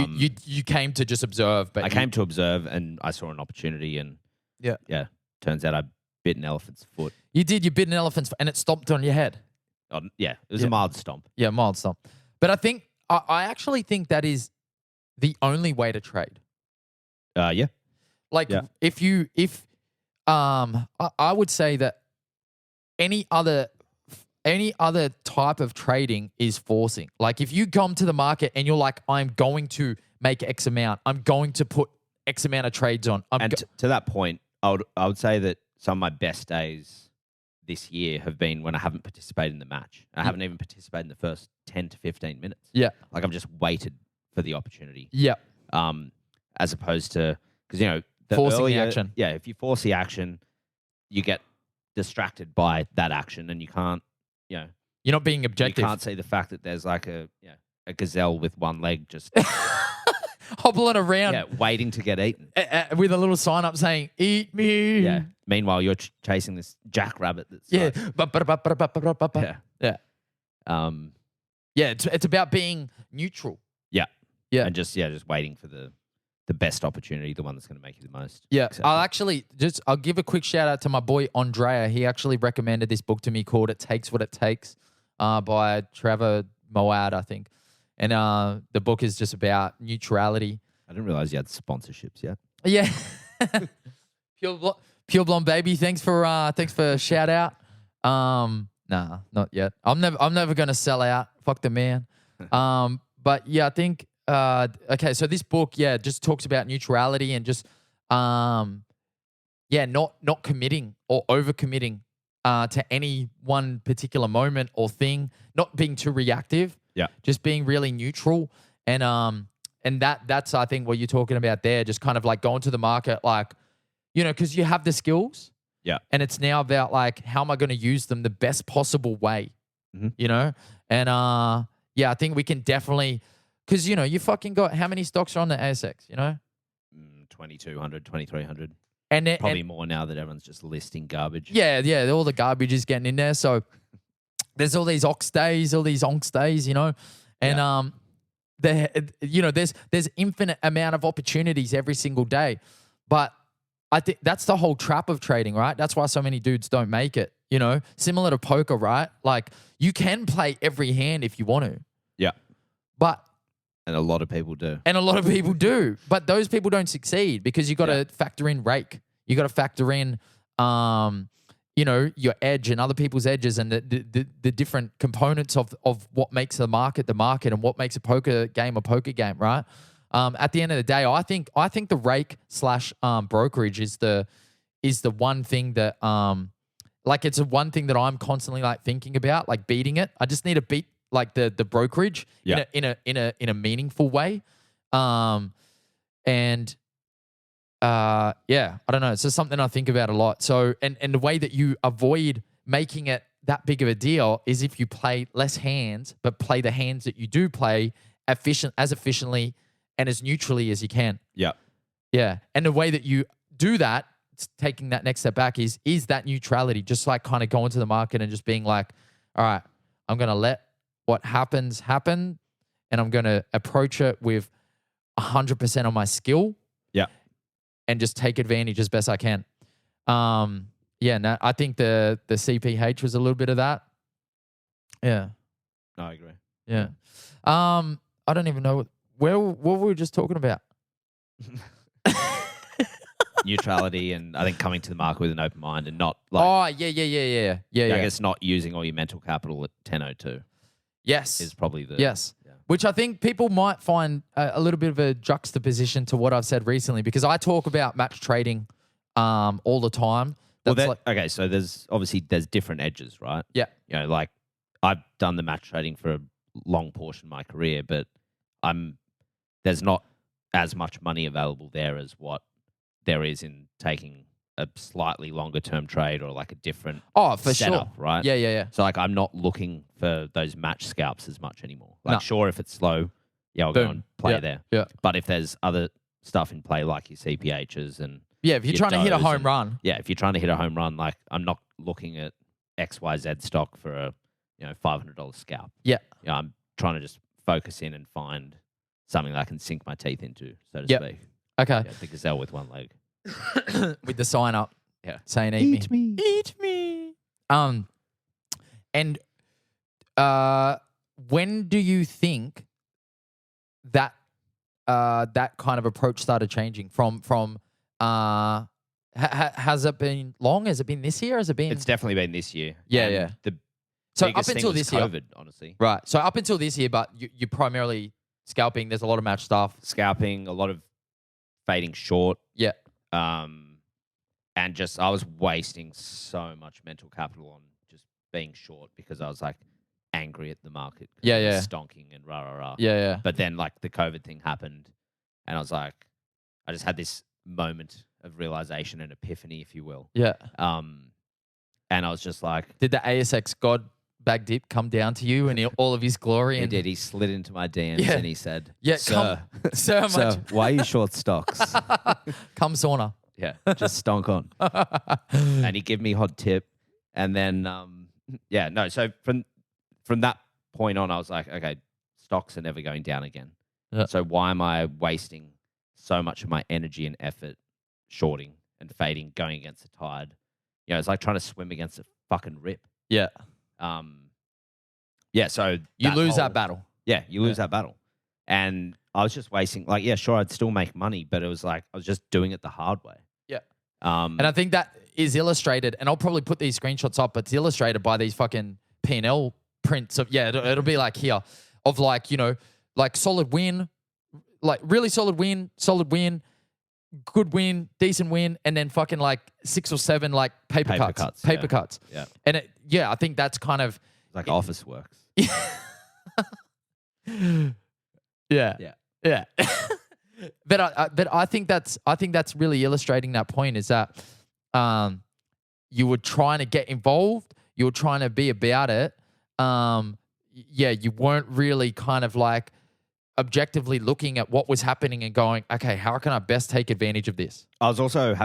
You came to just observe, but I came to observe and I saw an opportunity and yeah. Turns out I bit an elephant's foot. You did. You bit an elephant's foot and it stomped on your head. Yeah. It was a mild stomp. Yeah, mild stomp. But I actually think that is the only way to trade. Yeah. Like if I would say that any other type of trading is forcing. Like if you come to the market and you're like, I'm going to make X amount, I'm going to put X amount of trades on. To that point, I would say that some of my best days this year have been when I haven't participated in the match. I haven't even participated in the first 10 to 15 minutes. Yeah. Like I've just waited for the opportunity. Yeah. As opposed to, because, the Forcing the action. Yeah. If you force the action, you get distracted by that action and you can't, you're not being objective. You can't see the fact that there's like a gazelle with one leg just hobbling around, waiting to get eaten, with a little sign up saying "Eat me." Yeah. Meanwhile, you're chasing this jackrabbit that's yeah, yeah. It's about being neutral. Yeah, and just waiting for the best opportunity, the one that's going to make you the most. Yeah, acceptable. I'll give a quick shout out to my boy Andrea. He actually recommended this book to me called "It Takes What It Takes," by Trevor Moawad, I think. And the book is just about neutrality. I didn't realize you had sponsorships yet. Yeah. Pure Blonde Baby. Thanks for shout out. Nah, not yet. I'm never gonna sell out. Fuck the man. But yeah, I think okay, so this book, just talks about neutrality and just not committing or overcommitting to any one particular moment or thing, not being too reactive. Yeah. Just being really neutral. And that's I think what you're talking about there, just kind of like going to the market, like, because you have the skills. Yeah. And it's now about like, how am I going to use them the best possible way? Mm-hmm. And I think we can definitely, because you fucking got, how many stocks are on the ASX, 2,200, 2,300. And probably more now that everyone's just listing garbage. Yeah, all the garbage is getting in there. So there's all these ox days, all these onks days, and there's infinite amount of opportunities every single day. But I think that's the whole trap of trading, right? That's why so many dudes don't make it, similar to poker, right? Like you can play every hand if you want to. Yeah. And a lot of people do. But those people don't succeed because you got to factor in rake. You got to factor in, your edge and other people's edges and the different components of what makes the market and what makes a poker game, right? At the end of the day, I think the rake / brokerage is the one thing that it's a one thing that I'm constantly like thinking about, like beating it. I just need to beat like the brokerage in a meaningful way. I don't know. It's just something I think about a lot. So, and the way that you avoid making it that big of a deal is if you play less hands, but play the hands that you do play as efficiently and as neutrally as you can. Yeah. Yeah. And the way that you do that, taking that next step back is that neutrality, just like kind of going to the market and just being like, all right, I'm going to let what happens happen and I'm going to approach it with 100% on my skill. Yeah. And just take advantage as best I can. I think the CPH was a little bit of that. Yeah. No, I agree. Yeah. I don't even know what were we just talking about? Neutrality and I think coming to the market with an open mind and not like... Oh, yeah. I guess not using all your mental capital at 10:02. Yes. Is probably the... Yes. Yeah. Which I think people might find a little bit of a juxtaposition to what I've said recently because I talk about match trading all the time. Okay, so there's different edges, right? Yeah. Like I've done the match trading for a long portion of my career, but there's not as much money available there as what there is in taking a slightly longer term trade or like a different for setup, sure. right? Yeah. So like I'm not looking for those match scalps as much anymore. Like sure, if it's slow, I'll go and play there. Yeah. But if there's other stuff in play like your CPHs and if you're trying to hit a home run. Yeah, if you're trying to hit a home run, like I'm not looking at XYZ stock for a $500 scalp. Yeah. I'm trying to just focus in and find something that I can sink my teeth into, so to speak. Okay. Yeah, the gazelle with one leg. With the sign up. Yeah. Saying eat me. Eat me. And when do you think that that kind of approach started changing from Has it been long? Has it been this year? Has it been? It's definitely been this year. Yeah, And yeah. The So biggest up until thing was this year, COVID, honestly. right? So up until this year, but you primarily scalping. There's a lot of match stuff. Scalping, a lot of fading short. Yeah. And just I was wasting so much mental capital on just being short because I was like angry at the market. Yeah, it was yeah. stonking and rah rah rah. Yeah, yeah. But then like the COVID thing happened, and I was like, I just had this moment of realization and epiphany, if you will. Yeah. And I was just like, did the ASX God bag dip come down to you in all of his glory? he And did. He slid into my DMs and he said, Yeah, "Sir, so much. sir, why are you short stocks?" Come sauna. Yeah, just stonk on. And he gave me hot tip, and then So from that point on, I was like, okay, stocks are never going down again. Yeah. So why am I wasting so much of my energy and effort shorting and fading, going against the tide? You know, it's like trying to swim against a fucking rip. Yeah. So You lose that battle. Yeah, you lose that battle. And I was just wasting, like, yeah, sure, I'd still make money, but it was like I was just doing it the hard way. Yeah. And And I think that is illustrated, and I'll probably put these screenshots up, but it's illustrated by these fucking P&L prints of, it'll be like here, of like, like solid win, like really solid win, good win, decent win, and then fucking like 6 or 7 like paper cuts. Yeah. And I think that's kind of like office works. Yeah. But I think that's really illustrating that point, is that you were trying to get involved, you were trying to be about it. You weren't really kind of like objectively looking at what was happening and going, okay, how can I best take advantage of this? I was also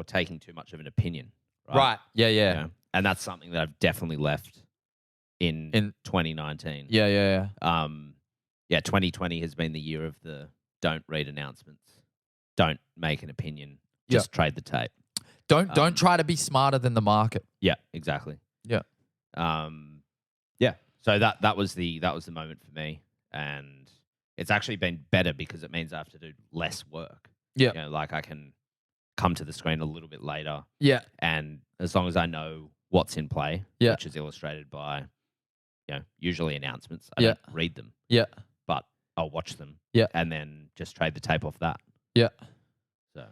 taking too much of an opinion. Right. Yeah. You know? And that's something that I've definitely left in 2019. Yeah. 2020 has been the year of the don't read announcements, don't make an opinion, just trade the tape. Don't try to be smarter than the market. Yeah, exactly. Yeah. So that was the moment for me, and it's actually been better because it means I have to do less work. Yeah. You know, like I can come to the screen a little bit later. Yeah. And as long as I know what's in play, which is illustrated by, usually announcements, I don't read them. Yeah. But I'll watch them. Yeah. And then just trade the tape off that. Yeah. So,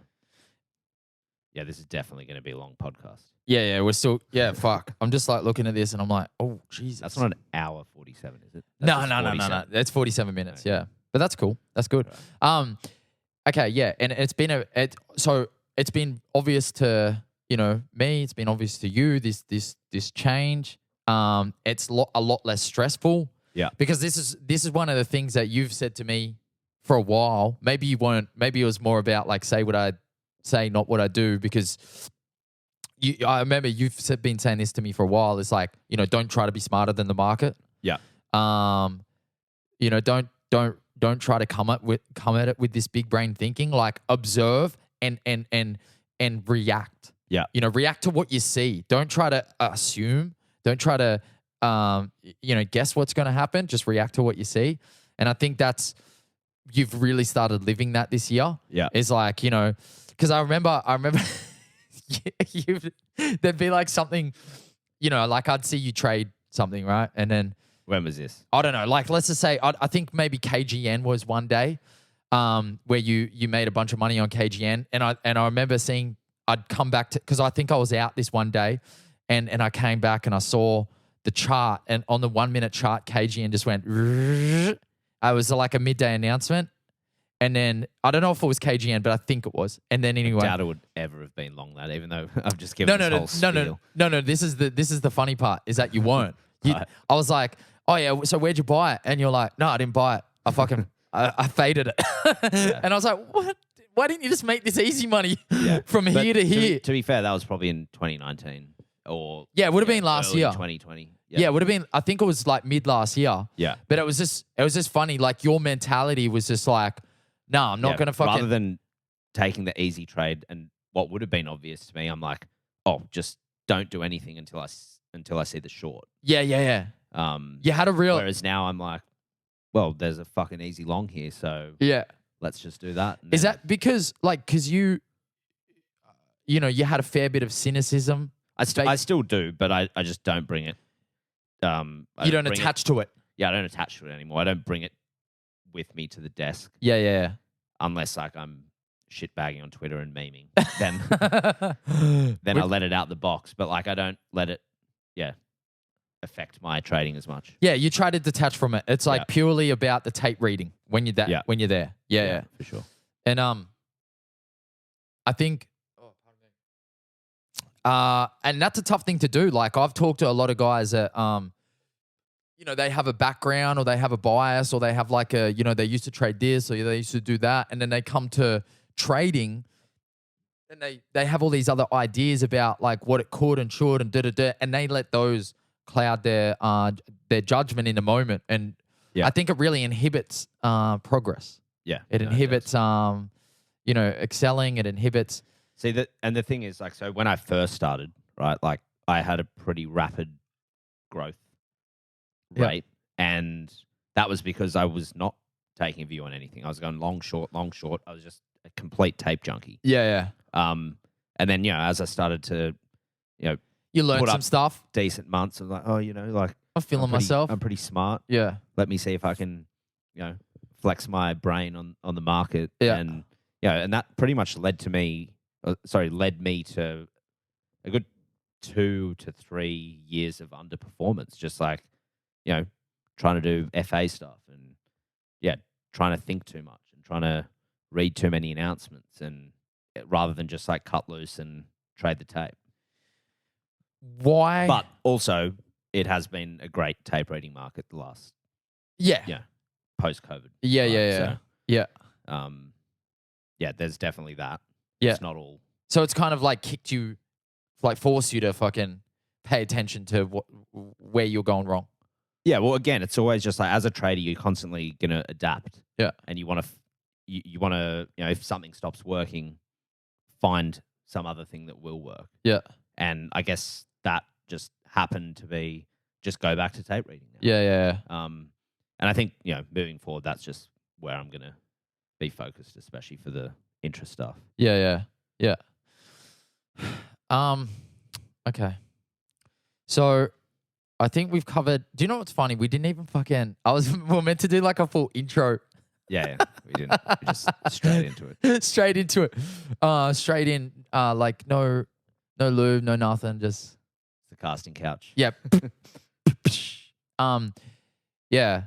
this is definitely going to be a long podcast. Yeah, we're still, fuck. I'm just like looking at this and I'm like, oh, Jesus. That's not an hour 47, is it? No. That's 47 minutes, okay. Yeah. But that's cool. That's good. Right. Okay, yeah. And it's been it's been obvious to, me, it's been obvious to you, this change. It's a lot less stressful. Yeah. Because this is one of the things that you've said to me for a while. Maybe you weren't, maybe it was more about like say what I say, not what I do, because I remember you've been saying this to me for a while. It's like, don't try to be smarter than the market. Yeah. Don't try to come at it with this big brain thinking. Like observe and react. Yeah. React to what you see. Don't try to assume. Don't try to guess what's going to happen. Just react to what you see. And I think you've really started living that this year. Yeah. It's like, because I remember there'd be like something, like I'd see you trade something, right? And then when was this? I don't know. Like, let's just say, I think maybe KGN was one day, where you made a bunch of money on KGN, and I remember seeing, I'd come back to, because I think I was out this one day, and I came back and I saw the chart, and on the 1 minute chart, KGN just went. It was like a midday announcement. And then I don't know if it was KGN, but I think it was. And then anyway, I doubt it would ever have been long that, even though I've just given this whole spiel. No. This is the funny part, is that you weren't. I was like, oh yeah, so where'd you buy it? And you're like, no, I didn't buy it. I fucking I faded it. Yeah. And I was like, what? Why didn't you just make this easy money from here to here? To be fair, that was probably in 2019 or it would have been last year, 2020. Yeah, it would have been. I think it was like mid last year. Yeah, but it was just funny. Like your mentality was just like, no, I'm not going to fucking. Rather than taking the easy trade and what would have been obvious to me, I'm like, oh, just don't do anything until I see the short. Yeah. You had a real. Whereas now I'm like, well, there's a fucking easy long here, so yeah, let's just do that. Is that because you you know, you had a fair bit of cynicism. I still do, but I just don't bring it. You don't attach to it. Yeah, I don't attach to it anymore. I don't bring it with me to the desk. Yeah. Unless like I'm shitbagging on Twitter and memeing, then I let it out the box. But like I don't let it, affect my trading as much. Yeah, you try to detach from it. It's like purely about the tape reading when you're there. When you're there. Yeah, for sure. And I think. And that's a tough thing to do. Like I've talked to a lot of guys that, you know, they have a background or they have a bias or they have like a, you know, they used to trade this or they used to do that. And then they come to trading and they have all these other ideas about like what it could and should and da-da-da. And they let those cloud their judgment in the moment. And I think it really inhibits progress. Yeah. It inhibits, you know, excelling. It inhibits. See, and the thing is, like, so when I first started, right, like I had a pretty rapid growth rate, and that was because I was not taking a view on anything. I was going long, short. I was just a complete tape junkie. Yeah. And then, you know, as I started to, you know, you learned some stuff. Decent months. I'm like, oh, you know, like I'm feeling myself. I'm pretty smart. Yeah. Let me see if I can, you know, flex my brain on the market. Yeah. And, you know, and that pretty much led me to a good 2 to 3 years of underperformance, just like, you know, trying to do FA stuff and, trying to think too much and trying to read too many announcements and rather than just like cut loose and trade the tape. Why? But also, it has been a great tape reading market the last, post-COVID. Yeah. There's definitely that. Yeah. It's not all. So it's kind of like kicked you, like forced you to fucking pay attention to where you're going wrong. Yeah. Well, again, it's always just like as a trader, you're constantly going to adapt. Yeah. And you want to, you want to, you know, if something stops working, find some other thing that will work. Yeah. And I guess that just happened to be just go back to tape reading now. Yeah. And I think, you know, moving forward, that's just where I'm going to be focused, especially for the interest stuff. Yeah. Okay. So I think we've covered. Do you know what's funny? We didn't even fucking. we were meant to do like a full intro. Yeah. We didn't. We just straight into it. Straight in. Like no lube, no nothing. Just the casting couch. Yeah. Yeah.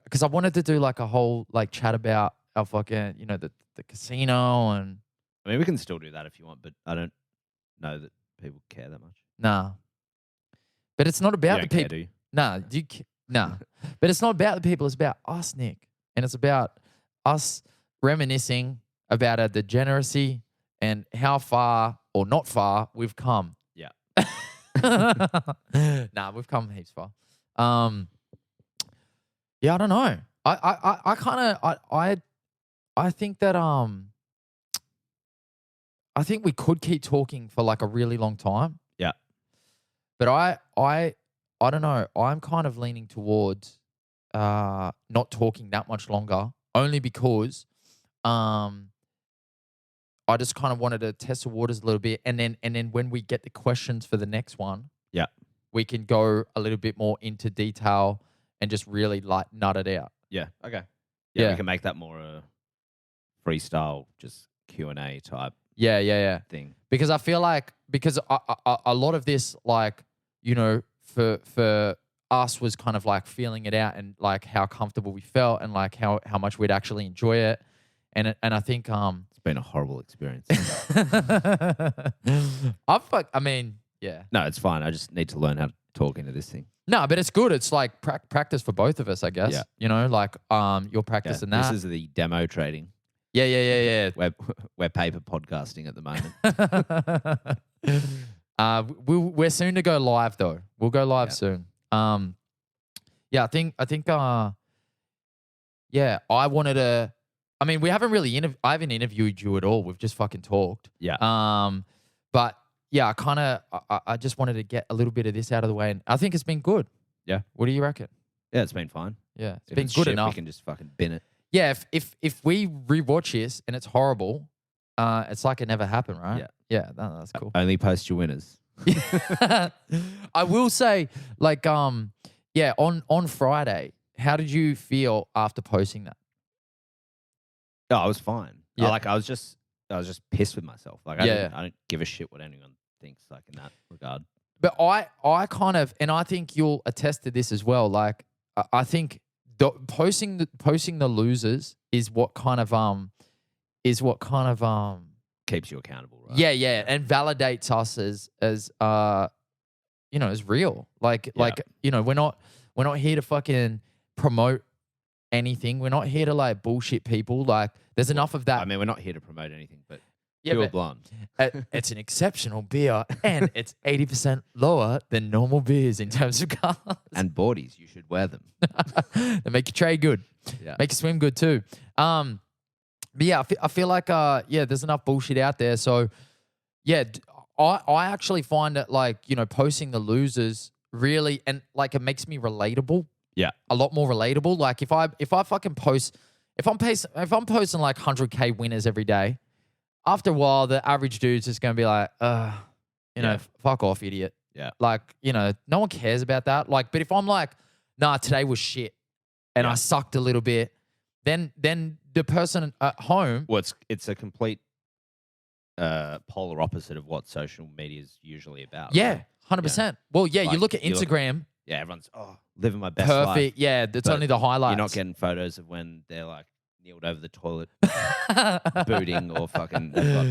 Because I wanted to do like a whole like chat about our fucking, you know, the casino and. I mean, we can still do that if you want, but I don't know that people care that much. Nah. But it's not about the people. Do you? Nah. Nah. But it's not about the people. It's about us, Nick. And it's about us reminiscing about our degeneracy and how far or not far we've come. Yeah. Nah, we've come heaps far. Yeah, I don't know. I kind of I think that I think we could keep talking for like a really long time. Yeah. But I don't know. I'm kind of leaning towards not talking that much longer, only because I just kind of wanted to test the waters a little bit, and then when we get the questions for the next one, we can go a little bit more into detail and just really like nut it out. Yeah. Okay. Yeah. We can make that more a freestyle, just Q&A type. Yeah. Thing. Because I feel like a lot of this, like, you know, for us was kind of like feeling it out and like how comfortable we felt and like how much we'd actually enjoy it. And I think it's been a horrible experience. Yeah. No, it's fine. I just need to learn how to talk into this thing. No, but it's good. It's like practice for both of us, I guess. Yeah. You know, like you're practicing that. This is the demo trading. Yeah. We're paper podcasting at the moment. We're soon to go live though. We'll go live soon. I think I wanted to. I mean, we haven't really I haven't interviewed you at all. We've just fucking talked. Yeah. But yeah, I just wanted to get a little bit of this out of the way, and I think it's been good. Yeah. What do you reckon? Yeah, it's been fine. Yeah, it's if been it's good shit, enough. We can just fucking bin it. Yeah, if we rewatch this and it's horrible, it's like it never happened, right? Yeah. Yeah, that's cool. Only post your winners. I will say, like, yeah, on Friday, how did you feel after posting that? No, I was fine. Yeah. I was just pissed with myself. Like, Yeah. I don't give a shit what anyone thinks, like, in that regard. But I kind of, and I think you'll attest to this as well. Like, I think posting the losers is what kind of Keeps you accountable, right? yeah, and validates us as as real. Like we're not here to fucking promote anything. We're not here to like bullshit people. Like, there's enough of that. I mean, we're not here to promote anything, but Yeah, pure but- blonde. It's an exceptional beer, and it's 80% lower than normal beers in terms of colors. And boardies, you should wear them. They make your trade good. Yeah. Make you swim good too. But yeah, I feel like there's enough bullshit out there. So yeah, I actually find that like, posting the losers really, and like it makes me relatable. Yeah. A lot more relatable. Like if I fucking post, if I'm posting like 100K winners every day, after a while the average dude's just gonna be like, fuck off, idiot. Yeah. Like, no one cares about that. Like, but if I'm like, nah, today was shit and I sucked a little bit, then the person at home. Well, it's a complete polar opposite of what social media is usually about. Yeah, 100%. Well, yeah, you Like, look at Instagram. Yeah, everyone's living my best life. Perfect. Yeah, that's But only the highlights. You're not getting photos of when they're like kneeled over the toilet, booting, or fucking they've got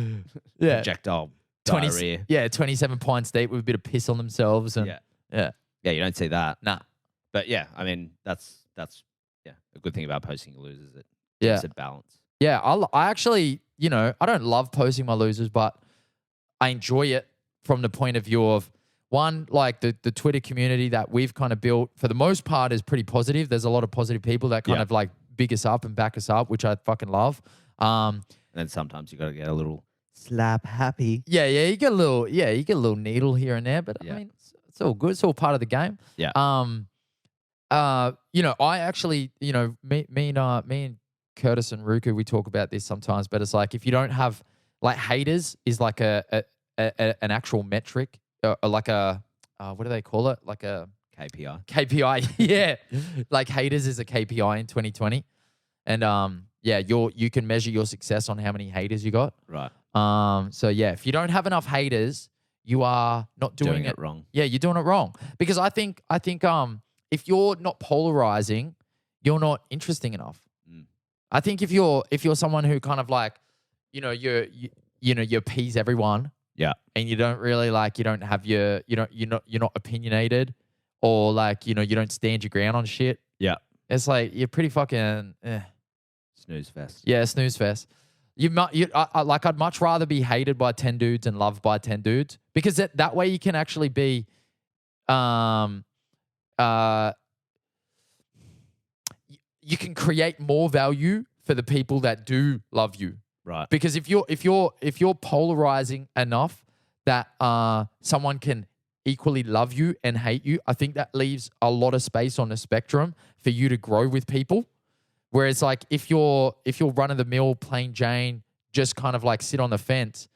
projectile diarrhea. Yeah, 27 pints deep with a bit of piss on themselves. And Yeah, you don't see that. Nah. But yeah, I mean that's a good thing about posting your losers. It Yeah. keeps it balanced. Yeah, I actually, I don't love posting my losers, but I enjoy it from the point of view of, one, like the Twitter community that we've kind of built for the most part is pretty positive. There's a lot of positive people that kind of like big us up and back us up, which I fucking love. And then sometimes you got to get a little slap happy. Yeah, you get a little needle here and there, but I mean, it's all good. It's all part of the game. Yeah. I actually, me and Curtis and Ruku, we talk about this sometimes, but it's like if you don't have like haters is like an actual metric, like a what do they call it? Like a KPI. Yeah, like haters is a KPI in 2020, and you can measure your success on how many haters you got. Right. So yeah, if you don't have enough haters, you are not doing it wrong. Yeah, you're doing it wrong. Because I think if you're not polarizing, you're not interesting enough. I think if you're someone who kind of like, you appease everyone. Yeah. And you don't really like, you don't have you're not opinionated, or like, you don't stand your ground on shit. Yeah. It's like you're pretty fucking snooze fest. Yeah, snooze fest. I'd much rather be hated by 10 dudes and loved by 10 dudes, because that way you can actually be you can create more value for the people that do love you. Right. Because if you're polarizing enough that someone can equally love you and hate you, I think that leaves a lot of space on the spectrum for you to grow with people. Whereas like if you're run of the mill, plain Jane, just kind of like sit on the fence,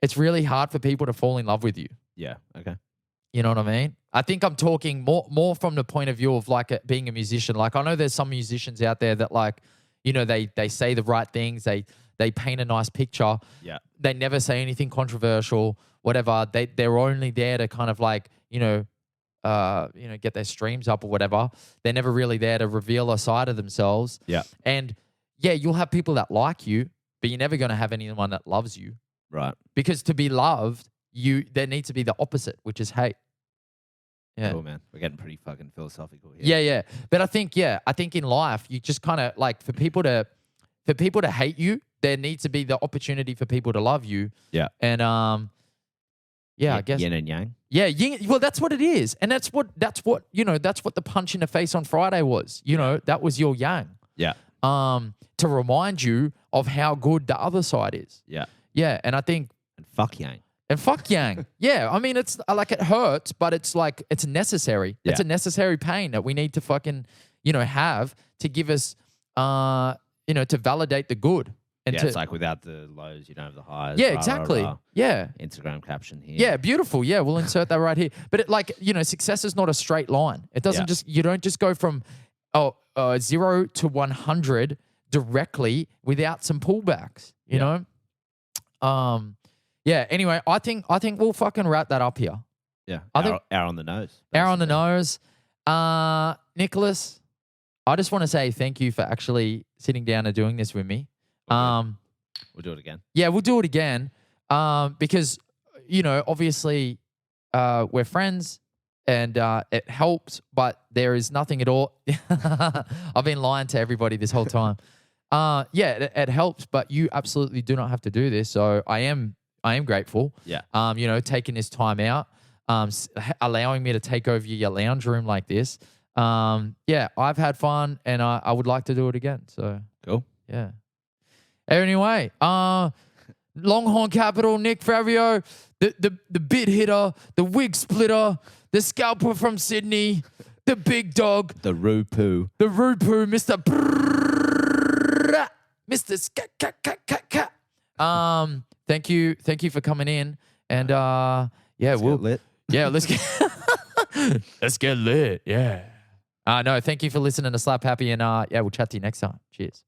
it's really hard for people to fall in love with you. Yeah. Okay. You know what I mean? I think I'm talking more from the point of view of like being a musician. Like I know there's some musicians out there that like, they say the right things. They paint a nice picture. Yeah. They never say anything controversial, whatever. They're only there to kind of like, get their streams up or whatever. They're never really there to reveal a side of themselves. Yeah. And yeah, you'll have people that like you, but you're never going to have anyone that loves you. Right. Because to be loved, there needs to be the opposite, which is hate. Yeah. Cool, man. We're getting pretty fucking philosophical here. Yeah. But I think in life, you just kind of like for people to hate you, there needs to be the opportunity for people to love you. Yeah. And I guess yin and yang. Yeah, well, that's what it is, and that's what that's what the punch in the face on Friday was. That was your yang. Yeah. To remind you of how good the other side is. Yeah. Yeah, and I think And fuck yang. and fuck yang. Yeah, I mean it's like it hurts, but it's like it's necessary. It's a necessary pain that we need to fucking have to give us to validate the good. And it's like without the lows, you don't have the highs. yeah, rah, rah, exactly. rah. Yeah. Instagram caption here. Yeah, beautiful. Yeah, we'll insert that right here. But success is not a straight line. It doesn't you don't just go from 0 to 100 directly without some pullbacks, you know? Yeah, anyway, I think we'll fucking wrap that up here. Yeah. I think hour on the nose. Hour on the nose. Nicholas, I just want to say thank you for actually sitting down and doing this with me. We'll do it again. Yeah, we'll do it again. Because, obviously we're friends and it helps, but there is nothing at all. I've been lying to everybody this whole time. It helps, but you absolutely do not have to do this. So I am grateful. Yeah. Taking this time out, allowing me to take over your lounge room like this. I've had fun and I would like to do it again. So cool. Yeah. Anyway, Longhorn Capital, Nick Fabrio, the bit hitter, the wig splitter, the scalper from Sydney, the big dog, the Rupoo, Mr. Thank you for coming in, and get lit. Yeah, let's get lit. Yeah. No, thank you for listening to Slap Happy, and we'll chat to you next time. Cheers.